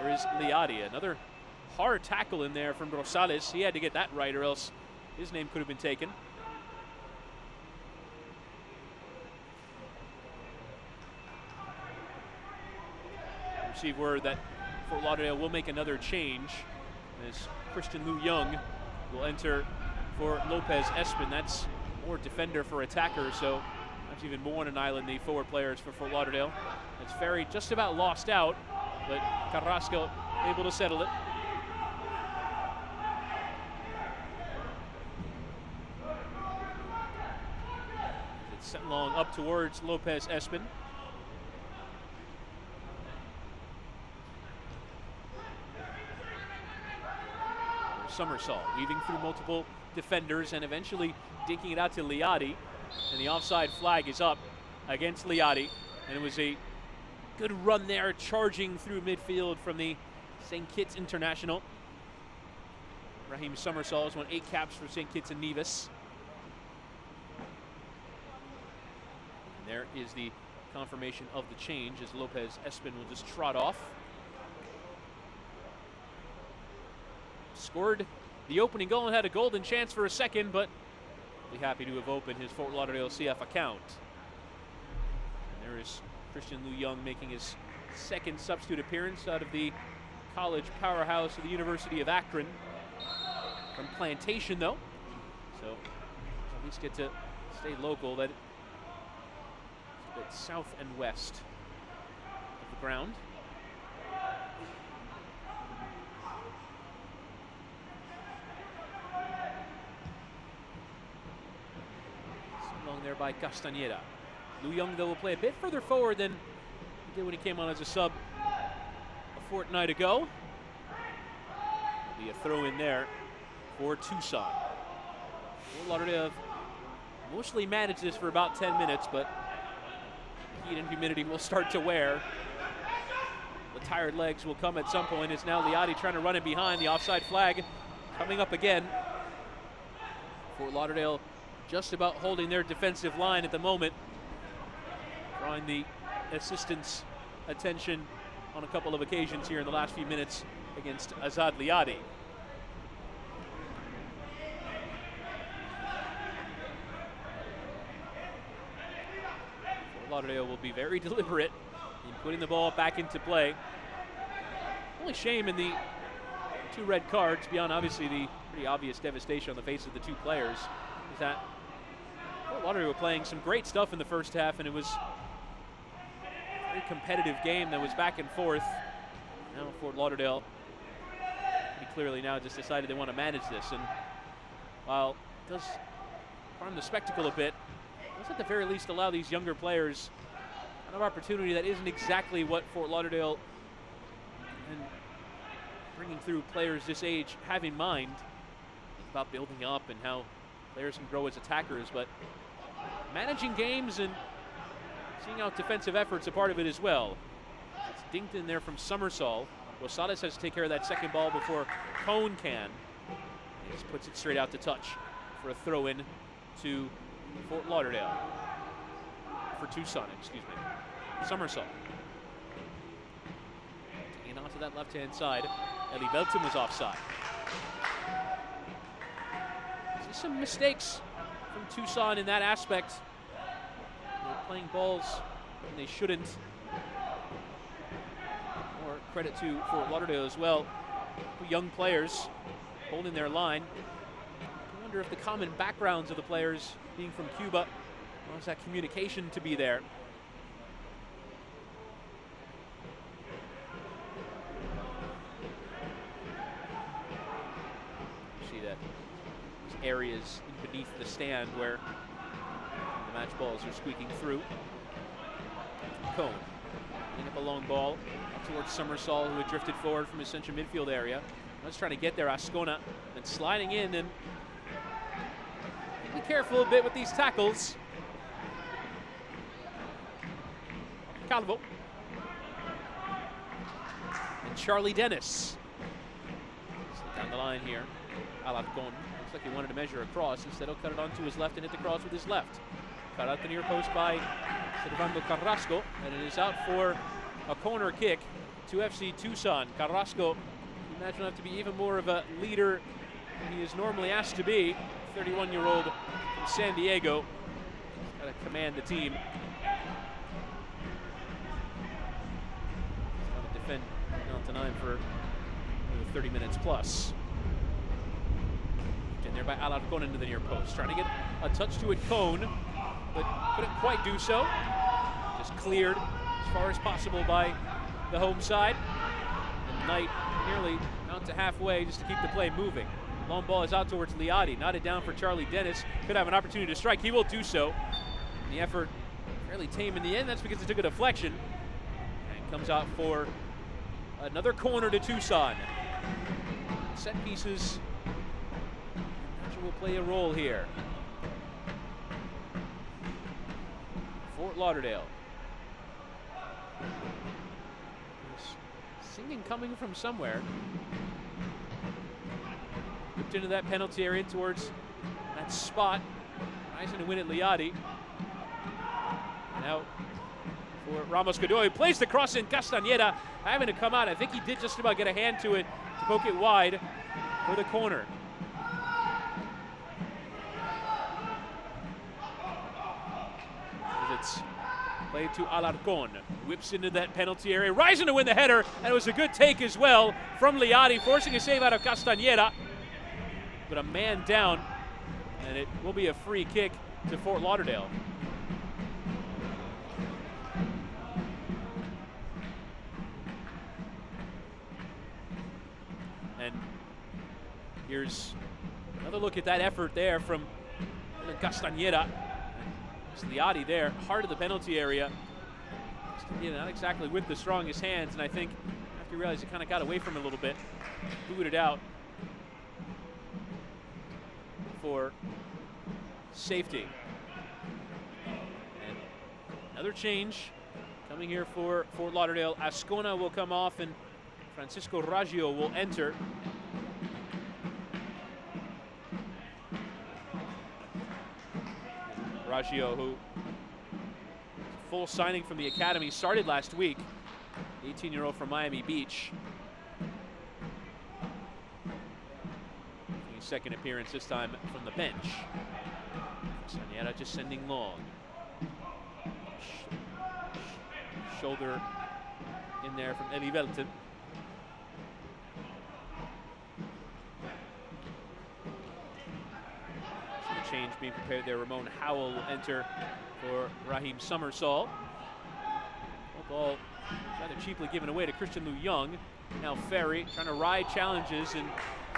[SPEAKER 1] there is Liadi. Another hard tackle in there from Rosales. He had to get that right or else his name could have been taken. Receive word that Fort Lauderdale will make another change as Christian Liu Young will enter for Lopez Espen. That's more defender for attacker, so that's even more on an island, the forward players for Fort Lauderdale. It's Ferry just about lost out, but Carrasco able to settle it. It's sent long up towards Lopez Espen. Summersall weaving through multiple defenders and eventually dinking it out to Liadi, and the offside flag is up against Liadi, and it was a good run there charging through midfield from the St. Kitts International. Raheem Summersall has won 8 caps for St. Kitts and Nevis. And there is the confirmation of the change as Lopez Espen will just trot off. Scored the opening goal and had a golden chance for a second, but be happy to have opened his Fort Lauderdale CF account. And there is Christian Liu Young making his 2nd substitute appearance out of the college powerhouse of the University of Akron. From Plantation, though, so at least get to stay local. That a bit south and west of the ground. Long there by Castañeda. Liu Young, though, will play a bit further forward than he did when he came on as a sub a fortnight ago. There'll be a throw in there for Tucson. Fort Lauderdale have mostly managed this for about 10 minutes, but the heat and humidity will start to wear. But tired legs will come at some point. It's now Liati trying to run it behind. The offside flag coming up again. Fort Lauderdale just about holding their defensive line at the moment, drawing the assistants' attention on a couple of occasions here in the last few minutes against Azad Liadi. Fort Lauderdale will be very deliberate in putting the ball back into play. Only shame in the 2 red cards, beyond obviously the pretty obvious devastation on the face of the 2 players, is that Fort Lauderdale were playing some great stuff in the first half, and it was a very competitive game that was back and forth. Now Fort Lauderdale pretty clearly now just decided they want to manage this, and while it does harm the spectacle a bit, it does at the very least allow these younger players kind of opportunity that isn't exactly what Fort Lauderdale and bringing through players this age have in mind. It's about building up and how players can grow as attackers, but managing games and seeing out defensive efforts a part of it as well. It's dinked in there from Summersall. Rosales has to take care of that second ball before Cone can. He just puts it straight out to touch for a throw-in to Fort Lauderdale. For Tucson, excuse me. Summersall. Taking onto that left-hand side. Eli Velton was offside. See some mistakes from Tucson in that aspect. They're playing balls when they shouldn't. More credit to Fort Lauderdale as well. Young players holding their line. I wonder if the common backgrounds of the players being from Cuba allows that communication to be there. Areas beneath the stand where the match balls are squeaking through. Cone putting up a long ball up towards Summersall, who had drifted forward from his central midfield area. Now he's trying to get there, Ascona, and sliding in, and be careful a bit with these tackles. Calvo. And Charlie Dennis. Down the line here. Alarcon. Looks like he wanted to measure across. Instead, he'll cut it onto his left and hit the cross with his left. Cut out the near post by Servando Carrasco, and it is out for a corner kick to FC Tucson. Carrasco, you imagine, will have to be even more of a leader than he is normally asked to be. 31-year-old from San Diego. Got to command the team. Got to defend down to 9 for 30 minutes plus. And there by Alarcon into the near post. Trying to get a touch to it, Cone, but couldn't quite do so. Just cleared as far as possible by the home side. And Knight nearly out to halfway just to keep the play moving. Long ball is out towards Liadi. Knotted down for Charlie Dennis. Could have an opportunity to strike. He will do so. And the effort fairly tame in the end. That's because it took a deflection. And comes out for another corner to Tucson. Set pieces will play a role here. Fort Lauderdale. There's singing coming from somewhere. Whipped into that penalty area towards that spot. Rising to win it, Liadi. Now for Ramos Godoy. Plays the cross in. Castañeda having to come out. I think he did just about get a hand to it to poke it wide for the corner. It's played to Alarcon. Whips into that penalty area. Rising to win the header. And it was a good take as well from Liadi, forcing a save out of Castañeda. But a man down. And it will be a free kick to Fort Lauderdale. And here's another look at that effort there from Castañeda. Liadi there, heart of the penalty area. Not exactly with the strongest hands, and I think after he realized it kind of got away from him a little bit, booted it out for safety. And another change Coming here for Fort Lauderdale, Ascona will come off and Francisco Raggio will enter. Raggio, who full signing from the academy, started last week. 18-year-old from Miami Beach. His second appearance, this time from the bench. Saniera just sending long. Shoulder in there from Eli Velton. So the change being prepared there. Ramon Howell will enter for Raheem Summersall. Ball rather cheaply given away to Christian Lu Young. Now Ferry trying to ride challenges and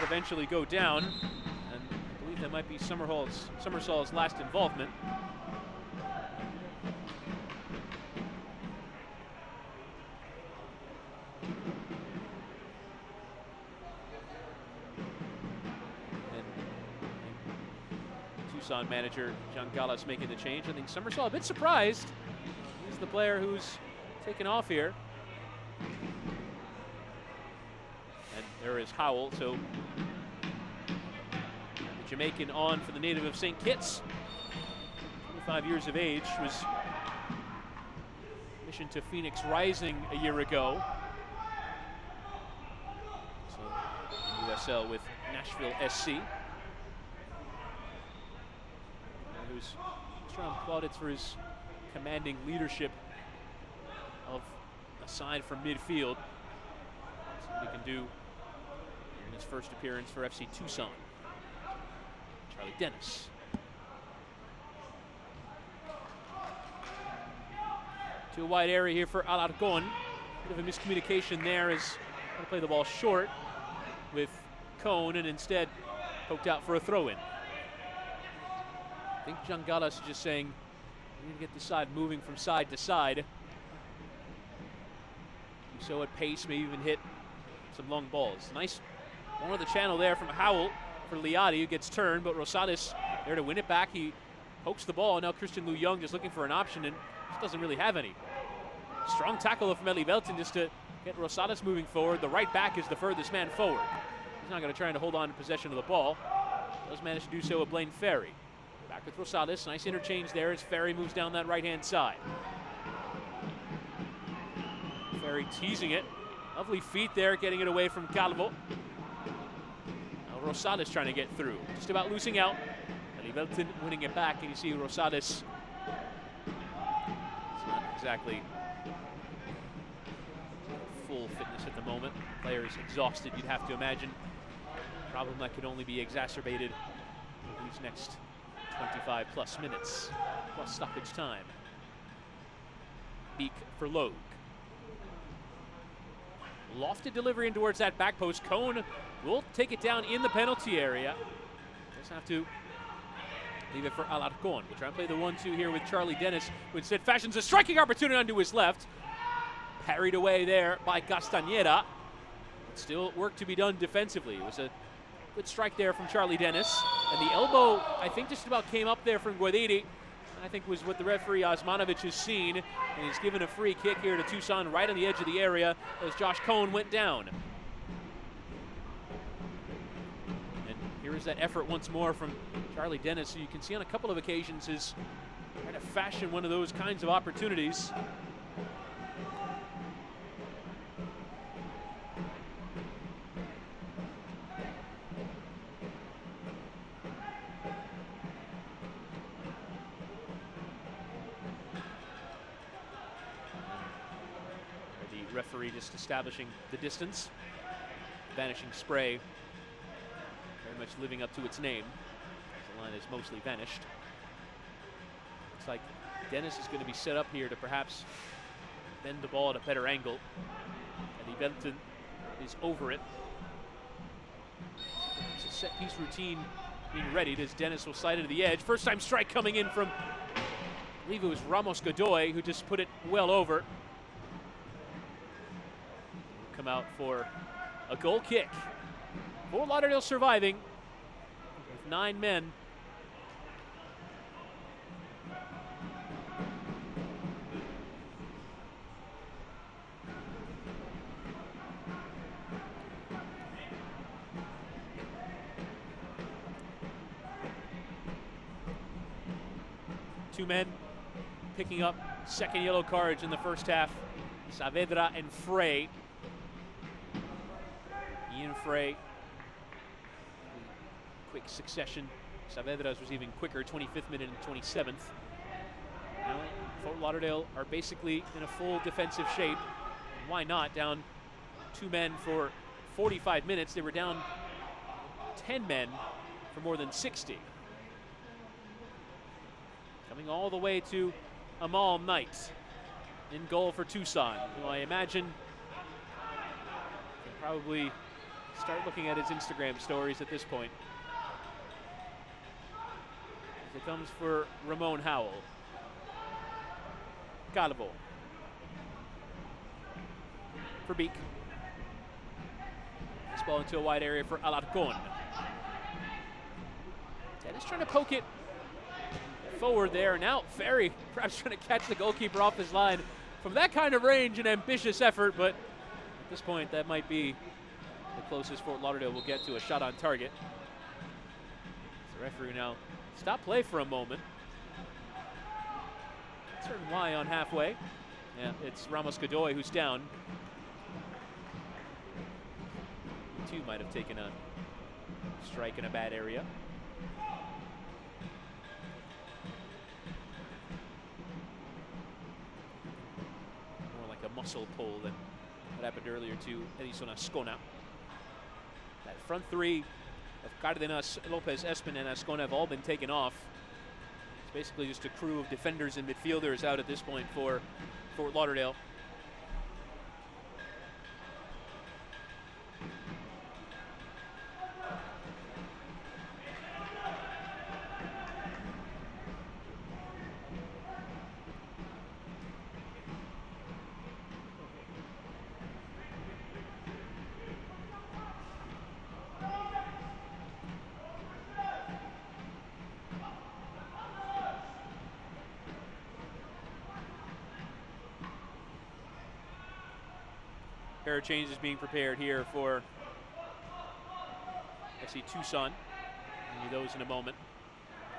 [SPEAKER 1] eventually go down. And I believe that might be Summersall's last involvement. And Tucson manager John Gallas making the change. I think Summersall a bit surprised. He's the player who's taken off here. And there is Howell, so the Jamaican on for the native of St. Kitts. 25 years of age, was commissioned to Phoenix Rising a year ago. So USL with Nashville SC. Who's strong plaudits for his commanding leadership of aside from midfield. See what he can do in his first appearance for FC Tucson. Charlie Dennis. To a wide area here for Alarcon. Bit of a miscommunication there as going to play the ball short with Cone and instead poked out for a throw-in. I think John Gallas is just saying we need to get the side moving from side to side. So at pace, may even hit some long balls. Nice one of the channel there from Howell for Liadi, who gets turned, but Rosales there to win it back. He pokes the ball, and now Christian Lu Young just looking for an option and just doesn't really have any. Strong tackle from Eli Velton just to get Rosales moving forward. The right back is the furthest man forward. He's not going to try to hold on to possession of the ball. Does manage to do so with Blaine Ferry. Back with Rosales, nice interchange there as Ferry moves down that right-hand side. Ferry teasing it. Lovely feet there, getting it away from Calvo. Now Rosales trying to get through. Just about losing out. Eli Velton winning it back, and you see Rosales. It's not exactly full fitness at the moment. Player is exhausted, you'd have to imagine. Problem that could only be exacerbated in these next 25 plus minutes, plus stoppage time. Beak for Logue. Lofted delivery in towards that back post. Cone will take it down in the penalty area. Just have to leave it for Alarcon. We'll try and play the 1-2 here with Charlie Dennis, who instead fashions a striking opportunity onto his left. Parried away there by Castañeda. But still work to be done defensively. It was a good strike there from Charlie Dennis. And the elbow, I think, just about came up there from Guadiri. I think was what the referee Osmanovic has seen. And he's given a free kick here to Tucson right on the edge of the area as Josh Cone went down. And here is that effort once more from Charlie Dennis, who you can see on a couple of occasions is trying to fashion one of those kinds of opportunities. Referee just establishing the distance. Vanishing Spray very much living up to its name. The line is mostly vanished. Looks like Dennis is going to be set up here to perhaps bend the ball at a better angle. And Benton is over it. It's a set piece routine being readied as Dennis will slide into the edge. First time strike coming in from, I believe it was Ramos Godoy, who just put it well over. Come out for a goal kick. Fort Lauderdale surviving with 9 men. Two men picking up second yellow cards in the first half. Saavedra and Frey. Ian Frey, quick succession. Saavedra's was even quicker, 25th minute and 27th. Now, Fort Lauderdale are basically in a full defensive shape. And why not? Down 2 men for 45 minutes. They were down 10 men for more than 60. Coming all the way to Amal Knight in goal for Tucson, who I imagine can probably start looking at his Instagram stories at this point. As it comes for Ramon Howell. Calvo. For Beek. This ball into a wide area for Alarcon. Dennis trying to poke it forward there. Now Ferry perhaps trying to catch the goalkeeper off his line. From that kind of range, an ambitious effort, but at this point that might be the closest Fort Lauderdale will get to a shot on target. The referee now stop play for a moment. Turn Y on halfway. Yeah, it's Ramos Godoy who's down. The two might have taken a strike in a bad area. More like a muscle pull than what happened earlier to Edison Ascona. That front three of Cardenas, Lopez, Espen, and Ascona have all been taken off. It's basically just a crew of defenders and midfielders out at this point for Fort Lauderdale. Pair of changes being prepared here for FC Tucson. We'll need those in a moment.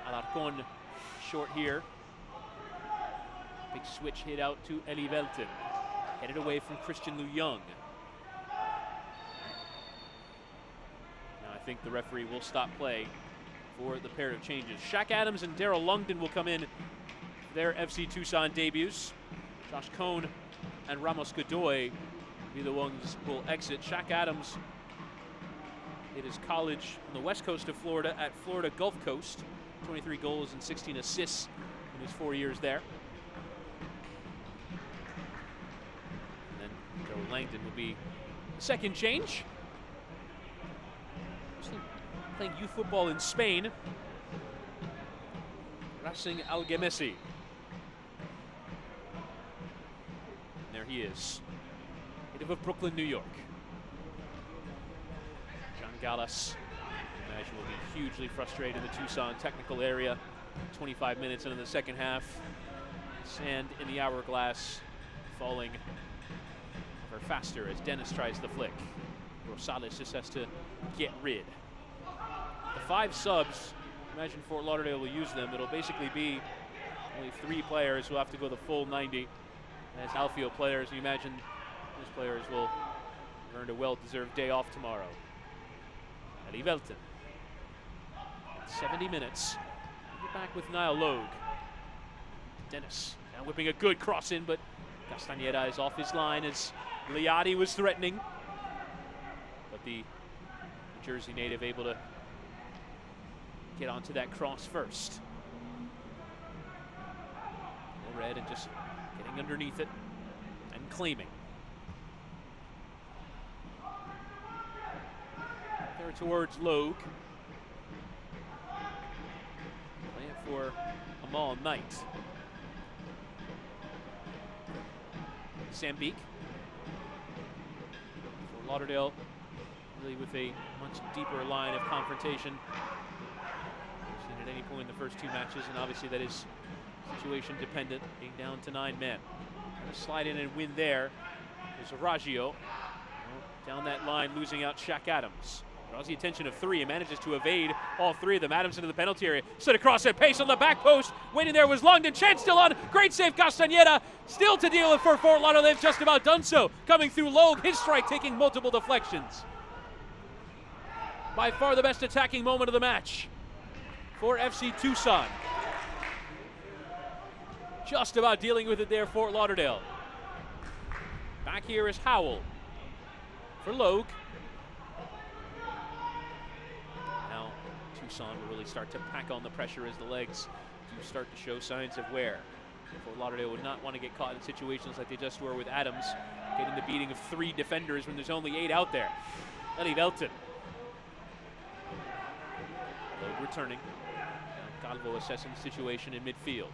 [SPEAKER 1] Alarcon short here. Big switch hit out to Eli Velten. Headed away from Christian Lu Young. Now I think the referee will stop play for the pair of changes. Shaq Adams and Daryl Lungden will come in for their FC Tucson debuts. Josh Cohn and Ramos Godoy be the ones who will exit. Shaq Adams did his college on the west coast of Florida at Florida Gulf Coast. 23 goals and 16 assists in his 4 years there. And then Daryl Langdon will be the second change. Playing youth football in Spain. Racing Algemesi. And there he is. Of Brooklyn, New York. John Gallas, I imagine, will be hugely frustrated in the Tucson technical area. 25 minutes into the second half. Sand in the hourglass falling ever faster as Dennis tries the flick. Rosales just has to get rid. The 5 subs, imagine Fort Lauderdale will use them. It'll basically be only 3 players who have to go the full 90 as outfield players. You imagine those players will earn a well-deserved day off tomorrow. Eli Velten. 70 minutes. We're back with Niall Logue. Dennis now whipping a good cross in, but Castañeda is off his line as Liati was threatening. But the Jersey native able to get onto that cross first. Red and just getting underneath it and claiming. There towards Logue. Playing for Amal Knight. Sam Beek. For Lauderdale, really with a much deeper line of confrontation. We've seen at any point in the first 2 matches, and obviously that is situation dependent, being down to 9 men. Trying to slide in and win there. There's Raggio. Down that line, losing out Shaq Adams. Draws the attention of three and manages to evade all three of them. Adams into the penalty area. Slid across at pace on the back post. Waiting there was Longden. Chance still on. Great save, Castañeda. Still to deal with for Fort Lauderdale. They've just about done so. Coming through Logue. His strike taking multiple deflections. By far the best attacking moment of the match for FC Tucson. Just about dealing with it there, Fort Lauderdale. Back here is Howell for Logue. Now Tucson will really start to pack on the pressure as the legs do start to show signs of wear. Fort Lauderdale would not want to get caught in situations like they just were with Adams, getting the beating of three defenders when there's only 8 out there. Eddie Velton. Logue returning. Now Calvo assessing the situation in midfield.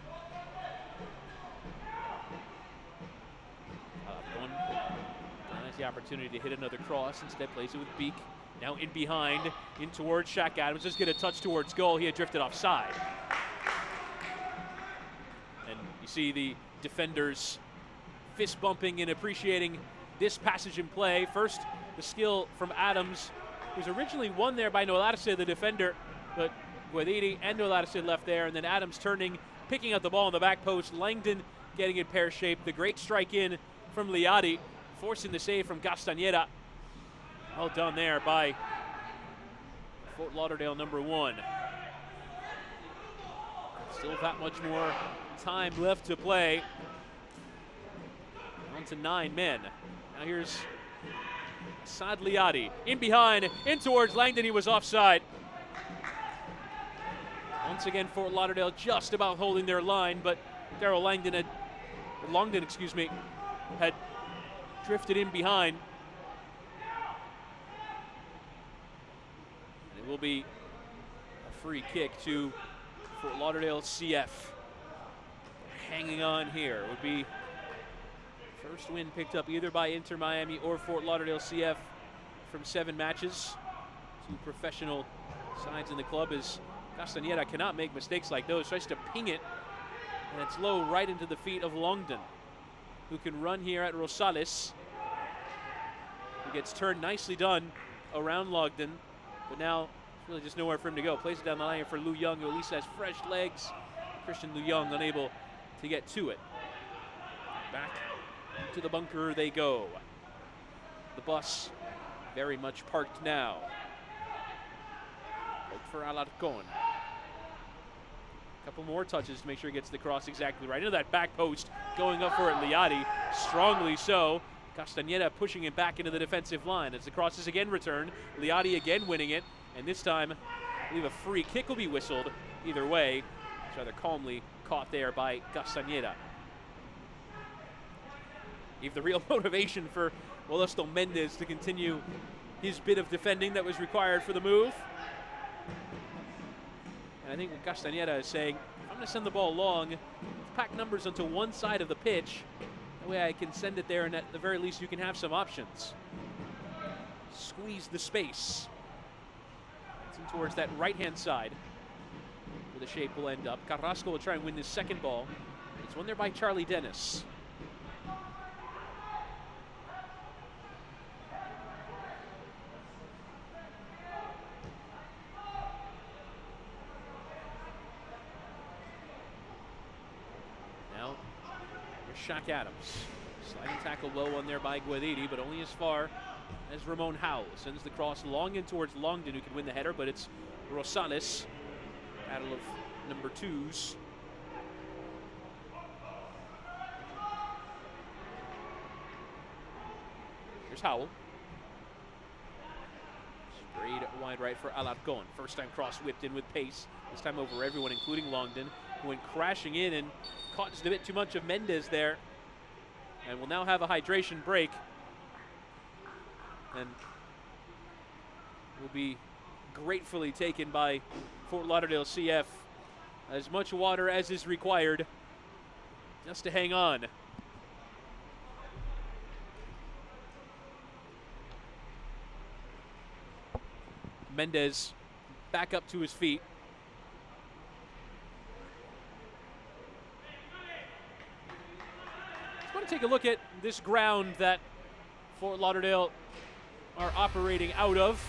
[SPEAKER 1] Has the opportunity to hit another cross. Instead plays it with Beak. Now in behind, in towards Shaq Adams. Just get a touch towards goal. He had drifted offside. And you see the defenders fist bumping and appreciating this passage in play. First, the skill from Adams, who's originally won there by Nolarse, the defender, but Guadiri and Nolarse left there, and then Adams turning, picking up the ball on the back post. Langdon getting it pear-shaped. The great strike in from Liadi, forcing the save from Castañeda. Well done there by Fort Lauderdale #1. Still that much more time left to play. On to 9 men. Now here's Saad Liadi. In behind, in towards Langdon. He was offside. Once again, Fort Lauderdale just about holding their line, but Daryl Longden had drifted in behind. And it will be a free kick to Fort Lauderdale CF. Hanging on here. It would be first win picked up either by Inter Miami or Fort Lauderdale CF from 7 matches. 2 professional sides in the club, as Castañeda cannot make mistakes like those. Tries to ping it, and it's low right into the feet of Longden, who can run here at Rosales. He gets turned, nicely done around Longden, but now it's really just nowhere for him to go. Plays it down the line for Lu Young, who at least has fresh legs. Christian Lu Young unable to get to it. Back to the bunker they go. The bus very much parked now. Look for Alarcon. Couple more touches to make sure he gets the cross exactly right into that back post. Going up for it, Liadi, strongly so. Castañeda pushing it back into the defensive line as the cross is again returned. Liadi again winning it, and this time I believe a free kick will be whistled. Either way, it's rather calmly caught there by Castañeda. Gave the real motivation for Modesto Mendez to continue his bit of defending that was required for the move. And I think what Castañeda is saying, I'm going to send the ball long, pack numbers onto one side of the pitch. That way I can send it there, and at the very least you can have some options. Squeeze the space. It's in towards that right-hand side where the shape will end up. Carrasco will try and win this second ball. It's won there by Charlie Dennis. Shaq Adams. Sliding tackle low on there by Guadiri, but only as far as Ramon Howell. Sends the cross long in towards Longden, who can win the header, but it's Rosales. Battle of number 2s. Here's Howell. Sprayed wide right for Alarcon. First time cross whipped in with pace. This time over everyone, including Longden, who went crashing in and caught just a bit too much of Mendez there. And will now have a hydration break. And will be gratefully taken by Fort Lauderdale CF. As much water as is required just to hang on. Mendez back up to his feet. Take a look at this ground that Fort Lauderdale are operating out of.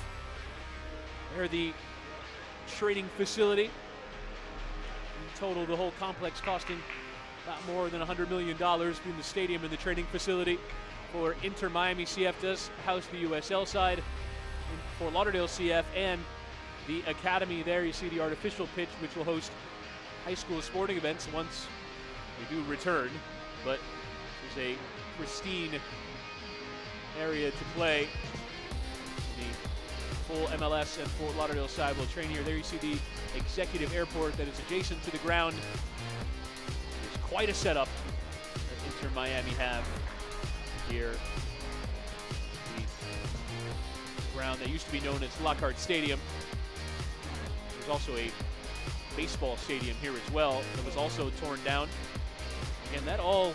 [SPEAKER 1] They're the training facility. In total, the whole complex costing about more than $100 million between the stadium and the training facility. For Inter Miami, CF does house the USL side. For Lauderdale CF and the academy there, you see the artificial pitch, which will host high school sporting events once they do return. But there's a pristine area to play. The full MLS and Fort Lauderdale side will train here. There you see the executive airport that is adjacent to the ground. There's quite a setup that Inter Miami have here. The ground that used to be known as Lockhart Stadium. There's also a baseball stadium here as well that was also torn down. And that all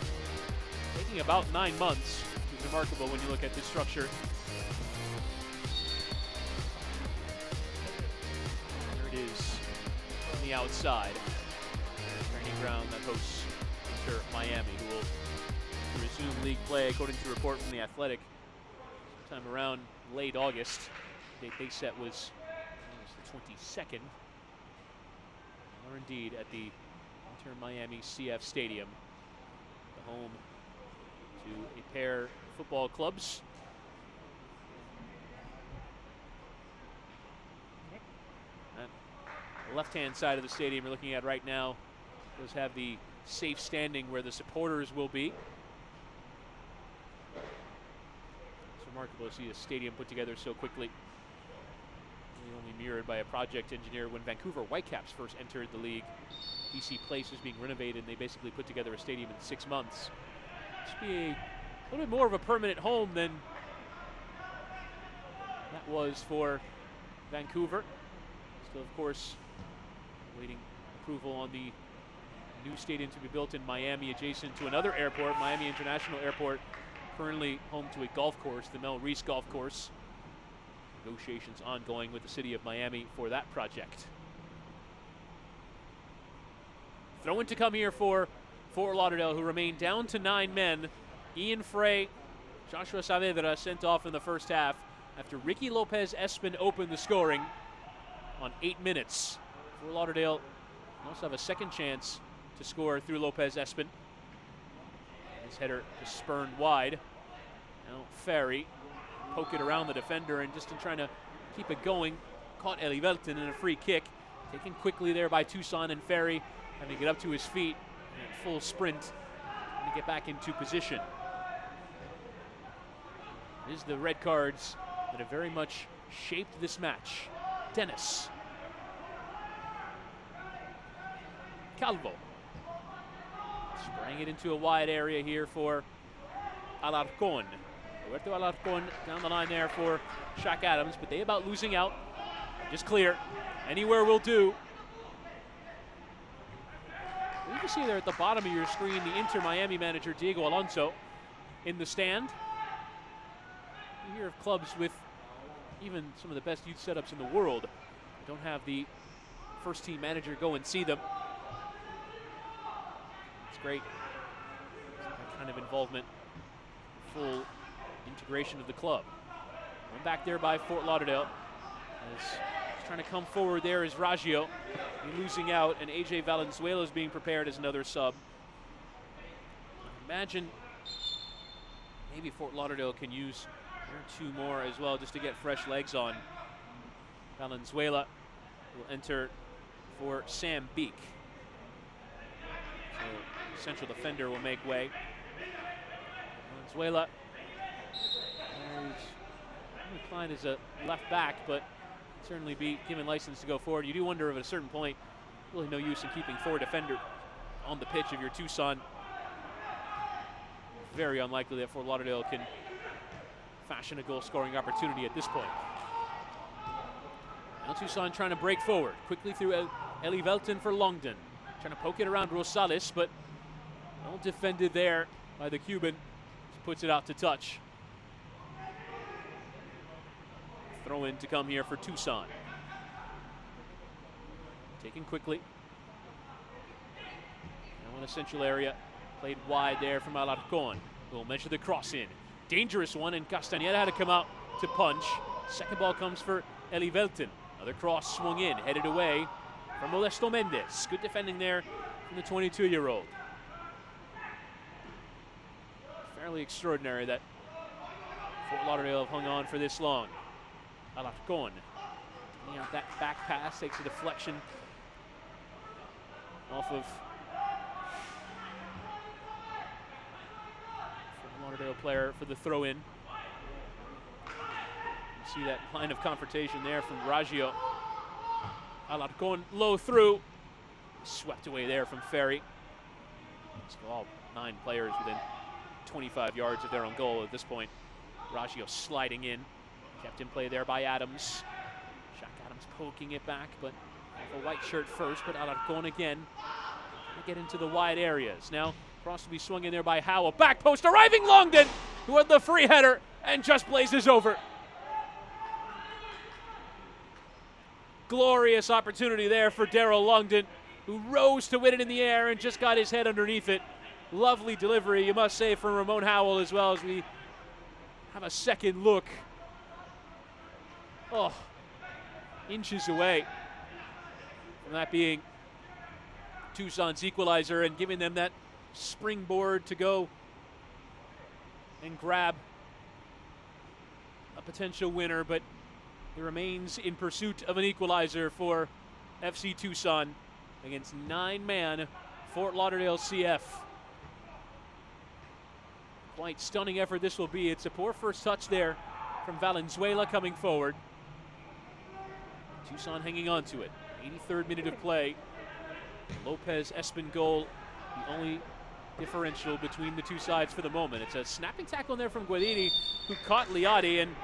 [SPEAKER 1] taking about 9 months. It's remarkable when you look at this structure. There it is on the outside. Training ground that hosts Inter Miami, who will resume league play according to a report from The Athletic sometime around late August. The date they set was the 22nd. Or indeed at the Inter Miami CF Stadium, the home to a pair of football clubs. And the left-hand side of the stadium we're looking at right now does have the safe standing where the supporters will be. It's remarkable to see a stadium put together so quickly. Only mirrored by a project engineer. When Vancouver Whitecaps first entered the league, BC Place was being renovated and they basically put together a stadium in 6 months. This should be a little bit more of a permanent home than that was for Vancouver. Still, of course, waiting approval on the new stadium to be built in Miami, adjacent to another airport, Miami International Airport, currently home to a golf course, the Mel Reese Golf Course. Negotiations ongoing with the city of Miami for that project. Throw in to come here for Fort Lauderdale, who remain down to 9 men. Ian Frey, Joshua Saavedra sent off in the first half after Ricky Lopez Espin opened the scoring on 8 minutes. Fort Lauderdale also have a second chance to score through Lopez Espin. His header just spurned wide. Now Ferry poke it around the defender and just in trying to keep it going, caught Eli Velten in a free kick. Taken quickly there by Tucson, and Ferry having to get up to his feet in a full sprint and get back into position. It is the red cards that have very much shaped this match. Dennis. Calvo. Spraying it into a wide area here for Alarcon. Roberto Alarcon down the line there for Shaq Adams, but they about losing out. Just clear. Anywhere will do. You can see there at the bottom of your screen the Inter Miami manager Diego Alonso in the stand. You hear of clubs with even some of the best youth setups in the world don't have the first team manager go and see them. It's great. That kind of involvement, full integration of the club. One back there by Fort Lauderdale. As trying to come forward there is Raggio. Losing out, and AJ Valenzuela is being prepared as another sub. Imagine maybe Fort Lauderdale can use 1 or 2 more as well just to get fresh legs on. Valenzuela will enter for Sam Beek. So the central defender will make way. Valenzuela. He's inclined as a left back, but certainly be given license to go forward. You do wonder if at a certain point, really no use in keeping 4 defenders on the pitch if you're Tucson. Very unlikely that Fort Lauderdale can fashion a goal-scoring opportunity at this point. Now Tucson trying to break forward. Quickly through Eli Velten for Longden. Trying to poke it around Rosales, but well defended there by the Cuban. Just puts it out to touch. Throw in to come here for Tucson. Taken quickly. Now in a central area. Played wide there from Alarcon. Will measure the cross in. Dangerous one, and Castañeda had to come out to punch. Second ball comes for Eli Velten. Another cross swung in, headed away from Modesto Mendez. Good defending there from the 22-year-old. Fairly extraordinary that Fort Lauderdale have hung on for this long. Alarcon. That back pass takes a deflection off of Fort Lauderdale player for the throw-in. You see that line of confrontation there from Raggio. Alarcon low through. Swept away there from Ferry. So all 9 players within 25 yards of their own goal at this point. Raggio sliding in. Kept in play there by Adams. Shaq Adams poking it back, but a white shirt first, but Alarcon again. To get into the wide areas. Now, cross to be swung in there by Howell. Back post arriving Longden, who had the free header and just blazes over. Glorious opportunity there for Daryl Longden, who rose to win it in the air and just got his head underneath it. Lovely delivery, you must say, from Ramon Howell as well, as we have a second look. Oh, inches away from that being Tucson's equalizer and giving them that springboard to go and grab a potential winner, but it remains in pursuit of an equalizer for FC Tucson against 9-man Fort Lauderdale CF. Quite stunning effort this will be. It's a poor first touch there from Valenzuela coming forward. Tucson hanging on to it. 83rd minute of play. Lopez Espingol, the only differential between the two sides for the moment. It's a snapping tackle in there from Guadini, who caught Liati, and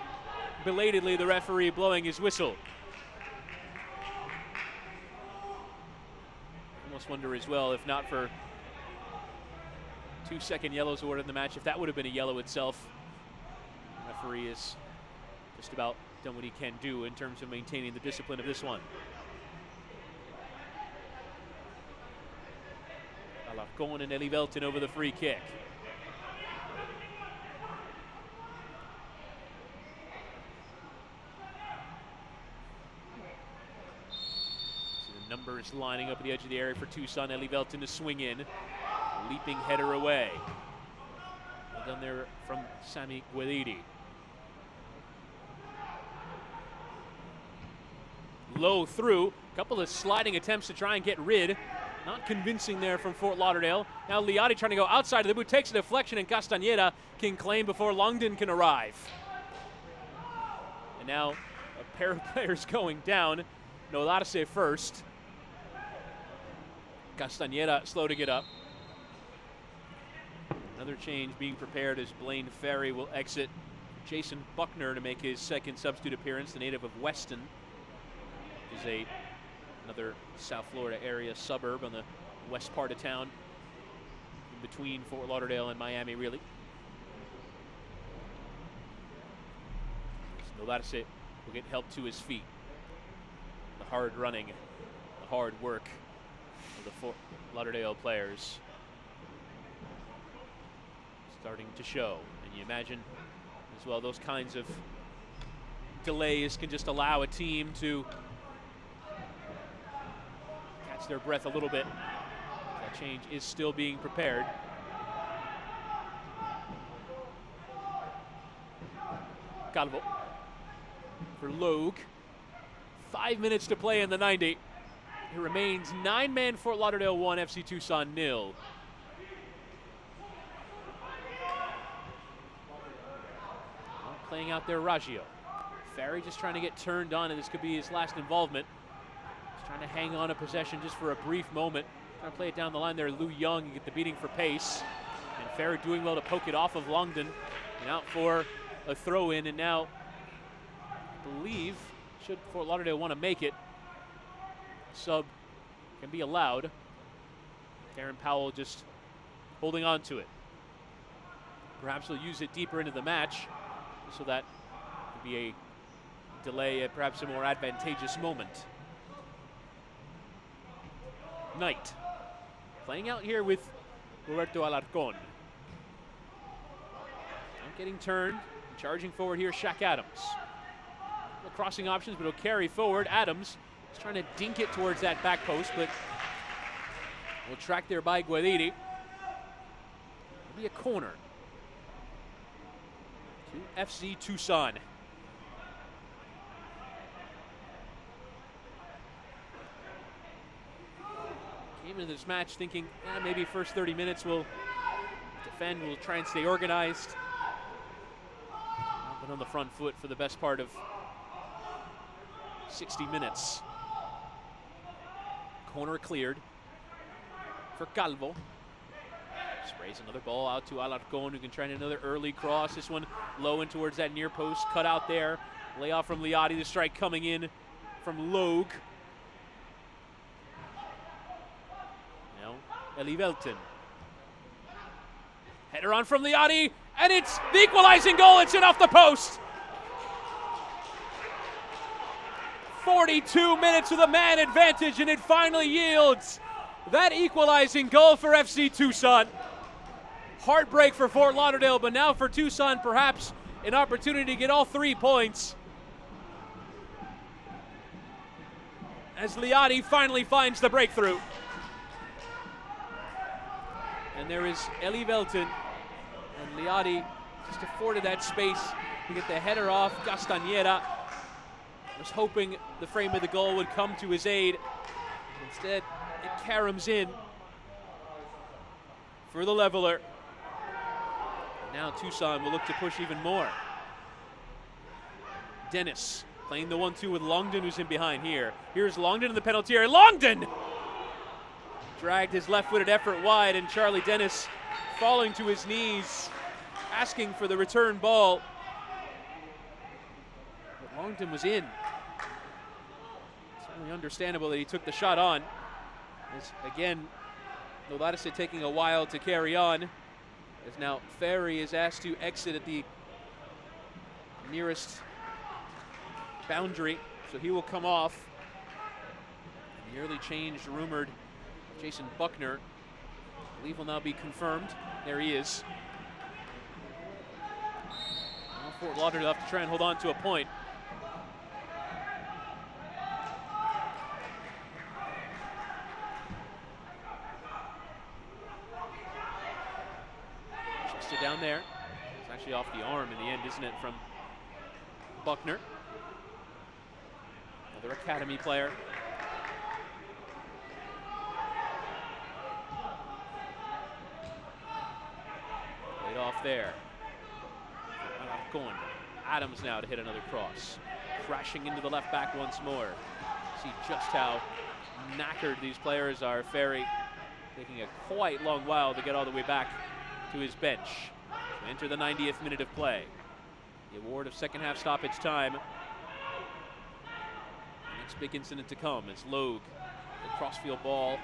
[SPEAKER 1] belatedly the referee blowing his whistle. Almost wonder as well, if not for 2 second yellows awarded in the match, if that would have been a yellow itself. The referee is just about done what he can do in terms of maintaining the discipline of this one. Alarcon and Eli Velton over the free kick. So the numbers lining up at the edge of the area for Tucson. Eli Velton to swing in. Leaping header away. Well done there from Sami Guadidi. Low through. A couple of sliding attempts to try and get rid. Not convincing there from Fort Lauderdale. Now Liati trying to go outside of the boot. Takes a deflection, and Castañeda can claim before Longden can arrive. And now a pair of players going down. Nolarse first. Castañeda slow to get up. Another change being prepared as Blaine Ferry will exit. Jason Buckner to make his second substitute appearance, the native of Weston. Is another South Florida area suburb on the west part of town, in between Fort Lauderdale and Miami, really. So Nolarse will get help to his feet. The hard running, the hard work of the Fort Lauderdale players starting to show. And you imagine as well, those kinds of delays can just allow a team to catch their breath a little bit. That change is still being prepared. Calvo for Logue. 5 minutes to play in the 90. It remains 9-man Fort Lauderdale 1, FC Tucson 0. Playing out there, Raggio. Ferry just trying to get turned on, and this could be his last involvement. He's trying to hang on a possession just for a brief moment. Trying to play it down the line there. Lou Young and get the beating for pace. And Ferry doing well to poke it off of Longden. And out for a throw in, and now I believe, should Fort Lauderdale want to make it, sub can be allowed. Darren Powell just holding on to it. Perhaps he'll use it deeper into the match, so that could be a delay at perhaps a more advantageous moment. Knight playing out here with Roberto Alarcon. Now getting turned, charging forward here, Shaq Adams. crossing options, but it'll carry forward. Adams is trying to dink it towards that back post, but will track there by Guadiri. It'll be a corner to FC Tucson. Came into this match thinking, maybe first 30 minutes we'll defend, we'll try and stay organized. Been on the front foot for the best part of 60 minutes. Corner cleared for Calvo. Sprays another ball out to Alarcon, who can try another early cross. This one low in towards that near post. Cut out there. Layoff from Liati. The strike coming in from Logue. Now, Eli Velton. Header on from Liati, and it's the equalizing goal. It's in off the post. 42 minutes with a man advantage, and it finally yields that equalizing goal for FC Tucson. Heartbreak for Fort Lauderdale, but now for Tucson, perhaps an opportunity to get all 3 points. As Liati finally finds the breakthrough. And there is Eli Velton, and Liati just afforded that space to get the header off. Castañeda was hoping the frame of the goal would come to his aid. Instead, it caroms in for the leveler. And now Tucson will look to push even more. Dennis playing the 1-2 with Longden, who's in behind here. Here's Longden in the penalty area. Longden dragged his left-footed effort wide, and Charlie Dennis falling to his knees, asking for the return ball. But Longden was in. Certainly understandable that he took the shot on. As again, Lauderdale taking a while to carry on. As now Ferry is asked to exit at the nearest boundary, so he will come off. And the early change rumored Jason Buckner, I believe, will now be confirmed. There he is. Now Fort Lauderdale have to try and hold on to a point. Just it down there. It's actually off the arm in the end, isn't it, from Buckner. Another academy player. Off there. Going. Adams now to hit another cross. Crashing into the left back once more. See just how knackered these players are. Ferry taking a quite long while to get all the way back to his bench. To enter the 90th minute of play. The award of second half stoppage time. Next big incident to come is Logue. The crossfield ball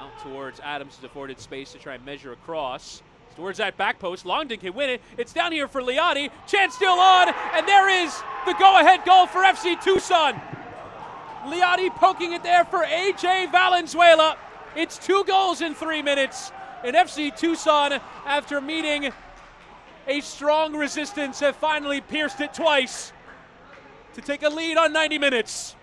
[SPEAKER 1] out towards Adams, has afforded space to try and measure across. Towards that back post, Longden can win it. It's down here for Liati. Chance still on, and there is the go-ahead goal for FC Tucson. Liati poking it there for AJ Valenzuela. It's 2 goals in 3 minutes. And FC Tucson, after meeting a strong resistance, have finally pierced it twice to take a lead on 90 minutes.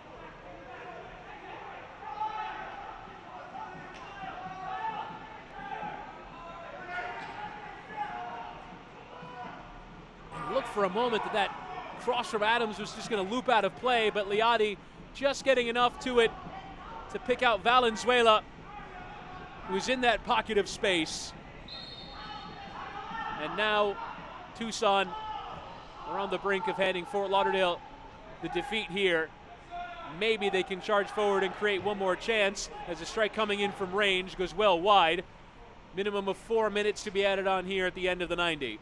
[SPEAKER 1] Looked for a moment that cross from Adams was just going to loop out of play, but Liati just getting enough to it to pick out Valenzuela, who's in that pocket of space. And now Tucson are on the brink of handing Fort Lauderdale the defeat here. Maybe they can charge forward and create one more chance, as a strike coming in from range goes well wide. Minimum of 4 minutes to be added on here at the end of the 90.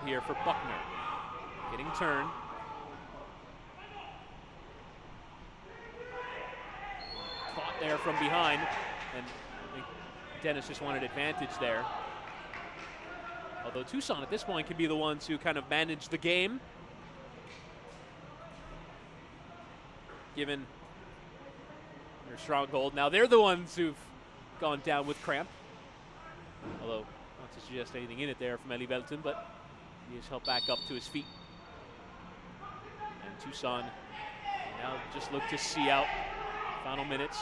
[SPEAKER 1] Here for Buckner, getting turned. Caught there from behind, and I think Dennis just wanted advantage there. Although Tucson at this point can be the ones who kind of manage the game. given their stronghold. Now they're the ones who've gone down with cramp. Although, not to suggest anything in it there from Eli Velton, but he is helped back up to his feet. And Tucson now just look to see out final minutes.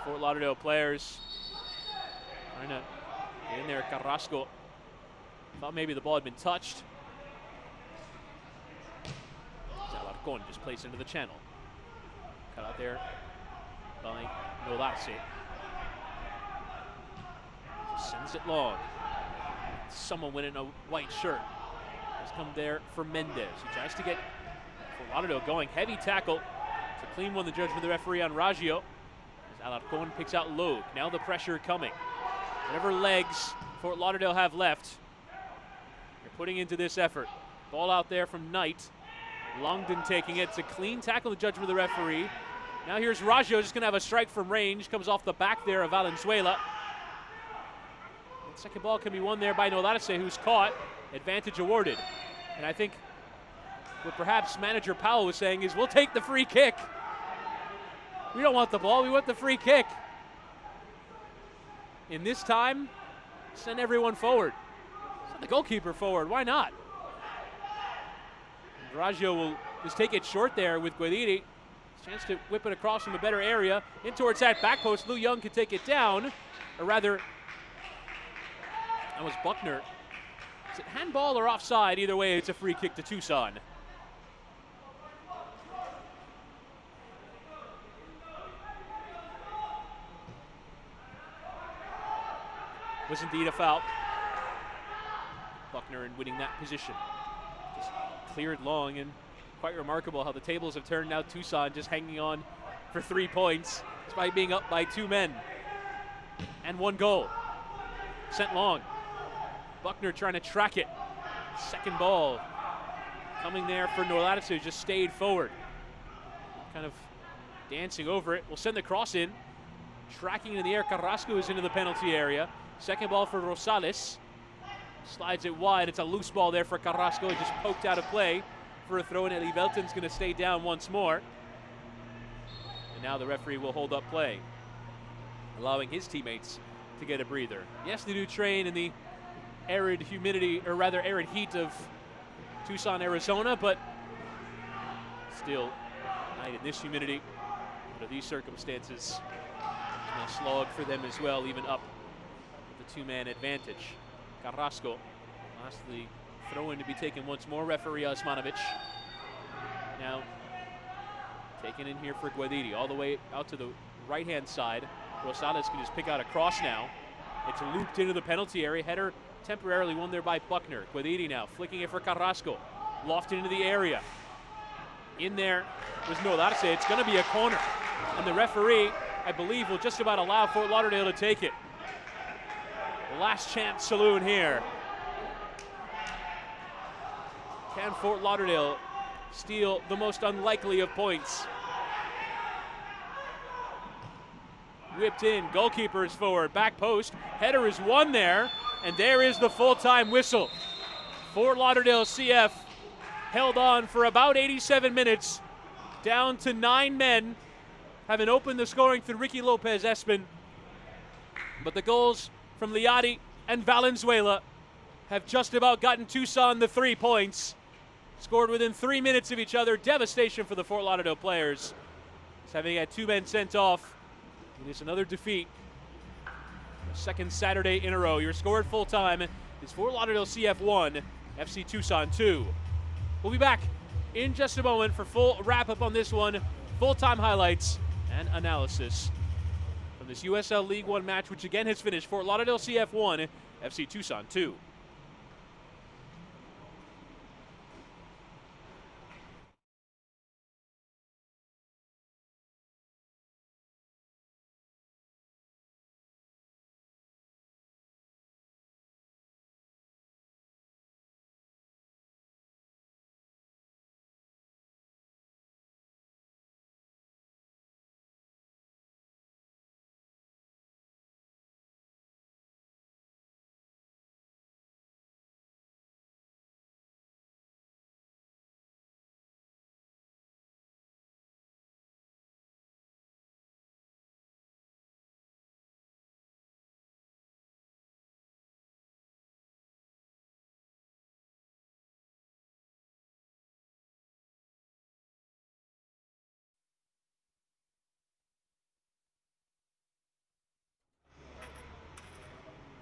[SPEAKER 1] Fort Lauderdale players trying to get in there. Carrasco thought maybe the ball had been touched. Alarcon just placed into the channel. Cut out there by Nolarse. Just sends it long. Someone wearing a white shirt has come there for Mendez. He tries to get Fort Lauderdale going. Heavy tackle. It's a clean one, the judgment of the referee on Raggio. As Alarcon picks out Logue. Now the pressure coming. Whatever legs Fort Lauderdale have left, they're putting into this effort. Ball out there from Knight. Longden taking it. It's a clean tackle, the judgment of the referee. Now here's Raggio, just going to have a strike from range. Comes off the back there of Valenzuela. The second ball can be won there by Nolarse, who's caught. Advantage awarded. And I think what perhaps manager Powell was saying is, we'll take the free kick. We don't want the ball, we want the free kick. In this time, send everyone forward. Send the goalkeeper forward, why not? And Raggio will just take it short there with Guediri. Chance to whip it across from a better area. In towards that back post, Lou Young can take it down. Or rather, that was Buckner. Is it handball or offside? Either way, it's a free kick to Tucson. Was indeed a foul. Buckner in winning that position. Just cleared long, and quite remarkable how the tables have turned. Now Tucson just hanging on for 3 points despite being up by 2 men. And 1 goal. Sent long. Buckner trying to track it. Second ball coming there for Nolarse, who just stayed forward. Kind of dancing over it. We'll send the cross in. Tracking in the air, Carrasco is into the penalty area. Second ball for Rosales. Slides it wide. It's a loose ball there for Carrasco. He just poked out of play for a throw, and Eli Velton's going to stay down once more. And now the referee will hold up play, allowing his teammates to get a breather. Yes, they do train in the arid humidity, or rather arid heat of Tucson, Arizona, but still, night in this humidity, under these circumstances, it's been a slog for them as well, even up with the 2-man advantage. Carrasco, lastly, throw in to be taken once more, referee Osmanovic. Now, taken in here for Guediri, all the way out to the right-hand side. Rosales can just pick out a cross now. It's looped into the penalty area. Header temporarily won there by Buckner. Guediri now flicking it for Carrasco. Lofted into the area. In there was Nolarse. It's going to be a corner. And the referee, I believe, will just about allow Fort Lauderdale to take it. Last chance saloon here. Can Fort Lauderdale steal the most unlikely of points? Whipped in, goalkeeper is forward, back post, header is won there, and there is the full-time whistle. Fort Lauderdale CF held on for about 87 minutes, down to 9 men, having opened the scoring through Ricky Lopez Espin. But the goals from Liadi and Valenzuela have just about gotten Tucson the 3 points. Scored within 3 minutes of each other. Devastation for the Fort Lauderdale players, as having had 2 men sent off. It is another defeat. Second Saturday in a row. Your score at full time is Fort Lauderdale CF 1, FC Tucson 2. We'll be back in just a moment for full wrap-up on this one, full-time highlights and analysis from this USL League One match, which again has finished Fort Lauderdale CF 1, FC Tucson 2.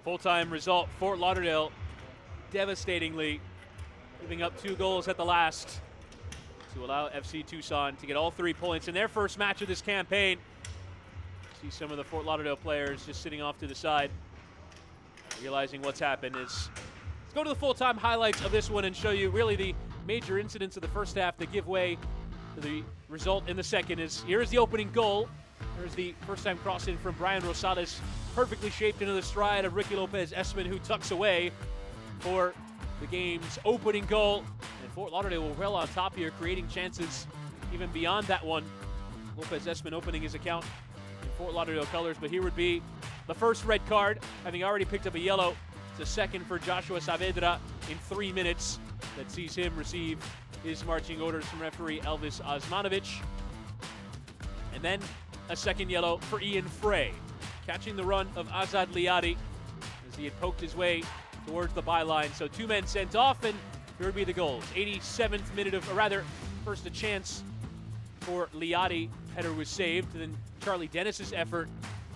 [SPEAKER 1] Full-time result, Fort Lauderdale devastatingly giving up 2 goals at the last to allow FC Tucson to get all 3 points in their first match of this campaign. See some of the Fort Lauderdale players just sitting off to the side, realizing what's happened. Let's go to the full-time highlights of this one and show you really the major incidents of the first half that give way to the result in the second. Here's the opening goal. There's the first-time cross-in from Brian Rosales, perfectly shaped into the stride of Ricky Lopez-Esmin, who tucks away for the game's opening goal. And Fort Lauderdale were well on top here, creating chances even beyond that one. Lopez-Esmin opening his account in Fort Lauderdale colors, but here would be the first red card, having already picked up a yellow. It's a second for Joshua Saavedra in 3 minutes that sees him receive his marching orders from referee Elvis Osmanovic. And then a second yellow for Ian Frey, catching the run of Azad Liadi as he had poked his way towards the byline. So 2 men sent off, and here would be the goals. 87th minute of, or rather, first a chance for Liadi. Header was saved. And then Charlie Dennis's effort,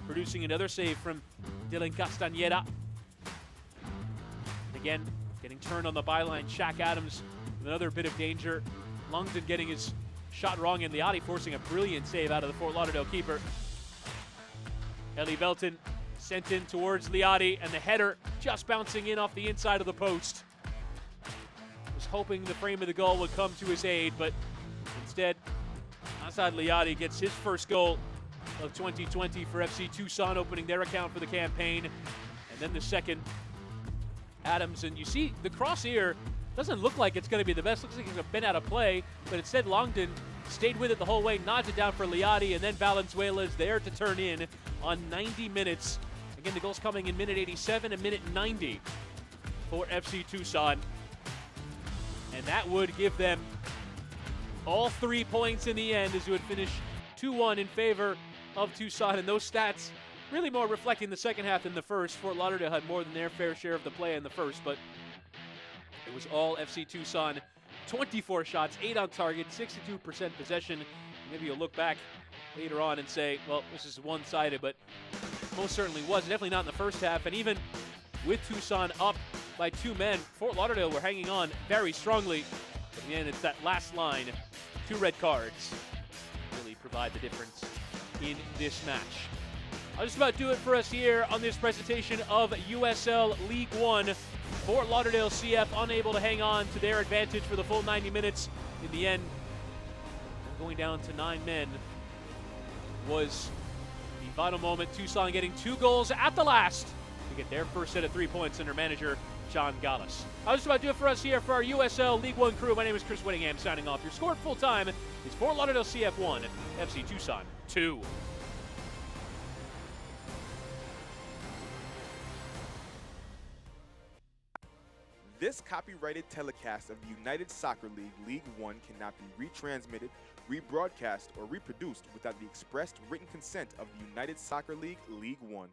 [SPEAKER 1] producing another save from Dylan Castañeda. Again, getting turned on the byline. Shaq Adams with another bit of danger. Longton getting his shot wrong, and Liadi forcing a brilliant save out of the Fort Lauderdale keeper. Eli Belton sent in towards Liadi, and the header just bouncing in off the inside of the post. Was hoping the frame of the goal would come to his aid, but instead, Azad Liadi gets his first goal of 2020 for FC Tucson, opening their account for the campaign. And then the second, Adams, and you see the cross here doesn't look like it's going to be the best. Looks like it's been out of play, but instead Longton stayed with it the whole way, nods it down for Liadi, and then Valenzuela is there to turn in on 90 minutes. Again, the goals coming in minute 87 and minute 90 for FC Tucson. And that would give them all 3 points in the end, as you would finish 2-1 in favor of Tucson. And those stats really more reflecting the second half than the first. Fort Lauderdale had more than their fair share of the play in the first, but it was all FC Tucson. 24 shots, 8 on target, 62% possession. Maybe you'll look back later on and say, well, this is one-sided, but most certainly was. Definitely not in the first half. And even with Tucson up by 2 men, Fort Lauderdale were hanging on very strongly. But in the end, it's that last line, 2 red cards, really provide the difference in this match. I'll just about do it for us here on this presentation of USL League One. Fort Lauderdale CF unable to hang on to their advantage for the full 90 minutes. In the end, going down to 9 men was the final moment. Tucson getting 2 goals at the last to get their first set of 3 points under manager John Gallas. I'll just about do it for us here for our USL League One crew. My name is Chris Whittingham signing off. Your score at full time is Fort Lauderdale CF 1, FC Tucson 2.
[SPEAKER 4] This copyrighted telecast of the United Soccer League League One cannot be retransmitted, rebroadcast, or reproduced without the expressed written consent of the United Soccer League League One.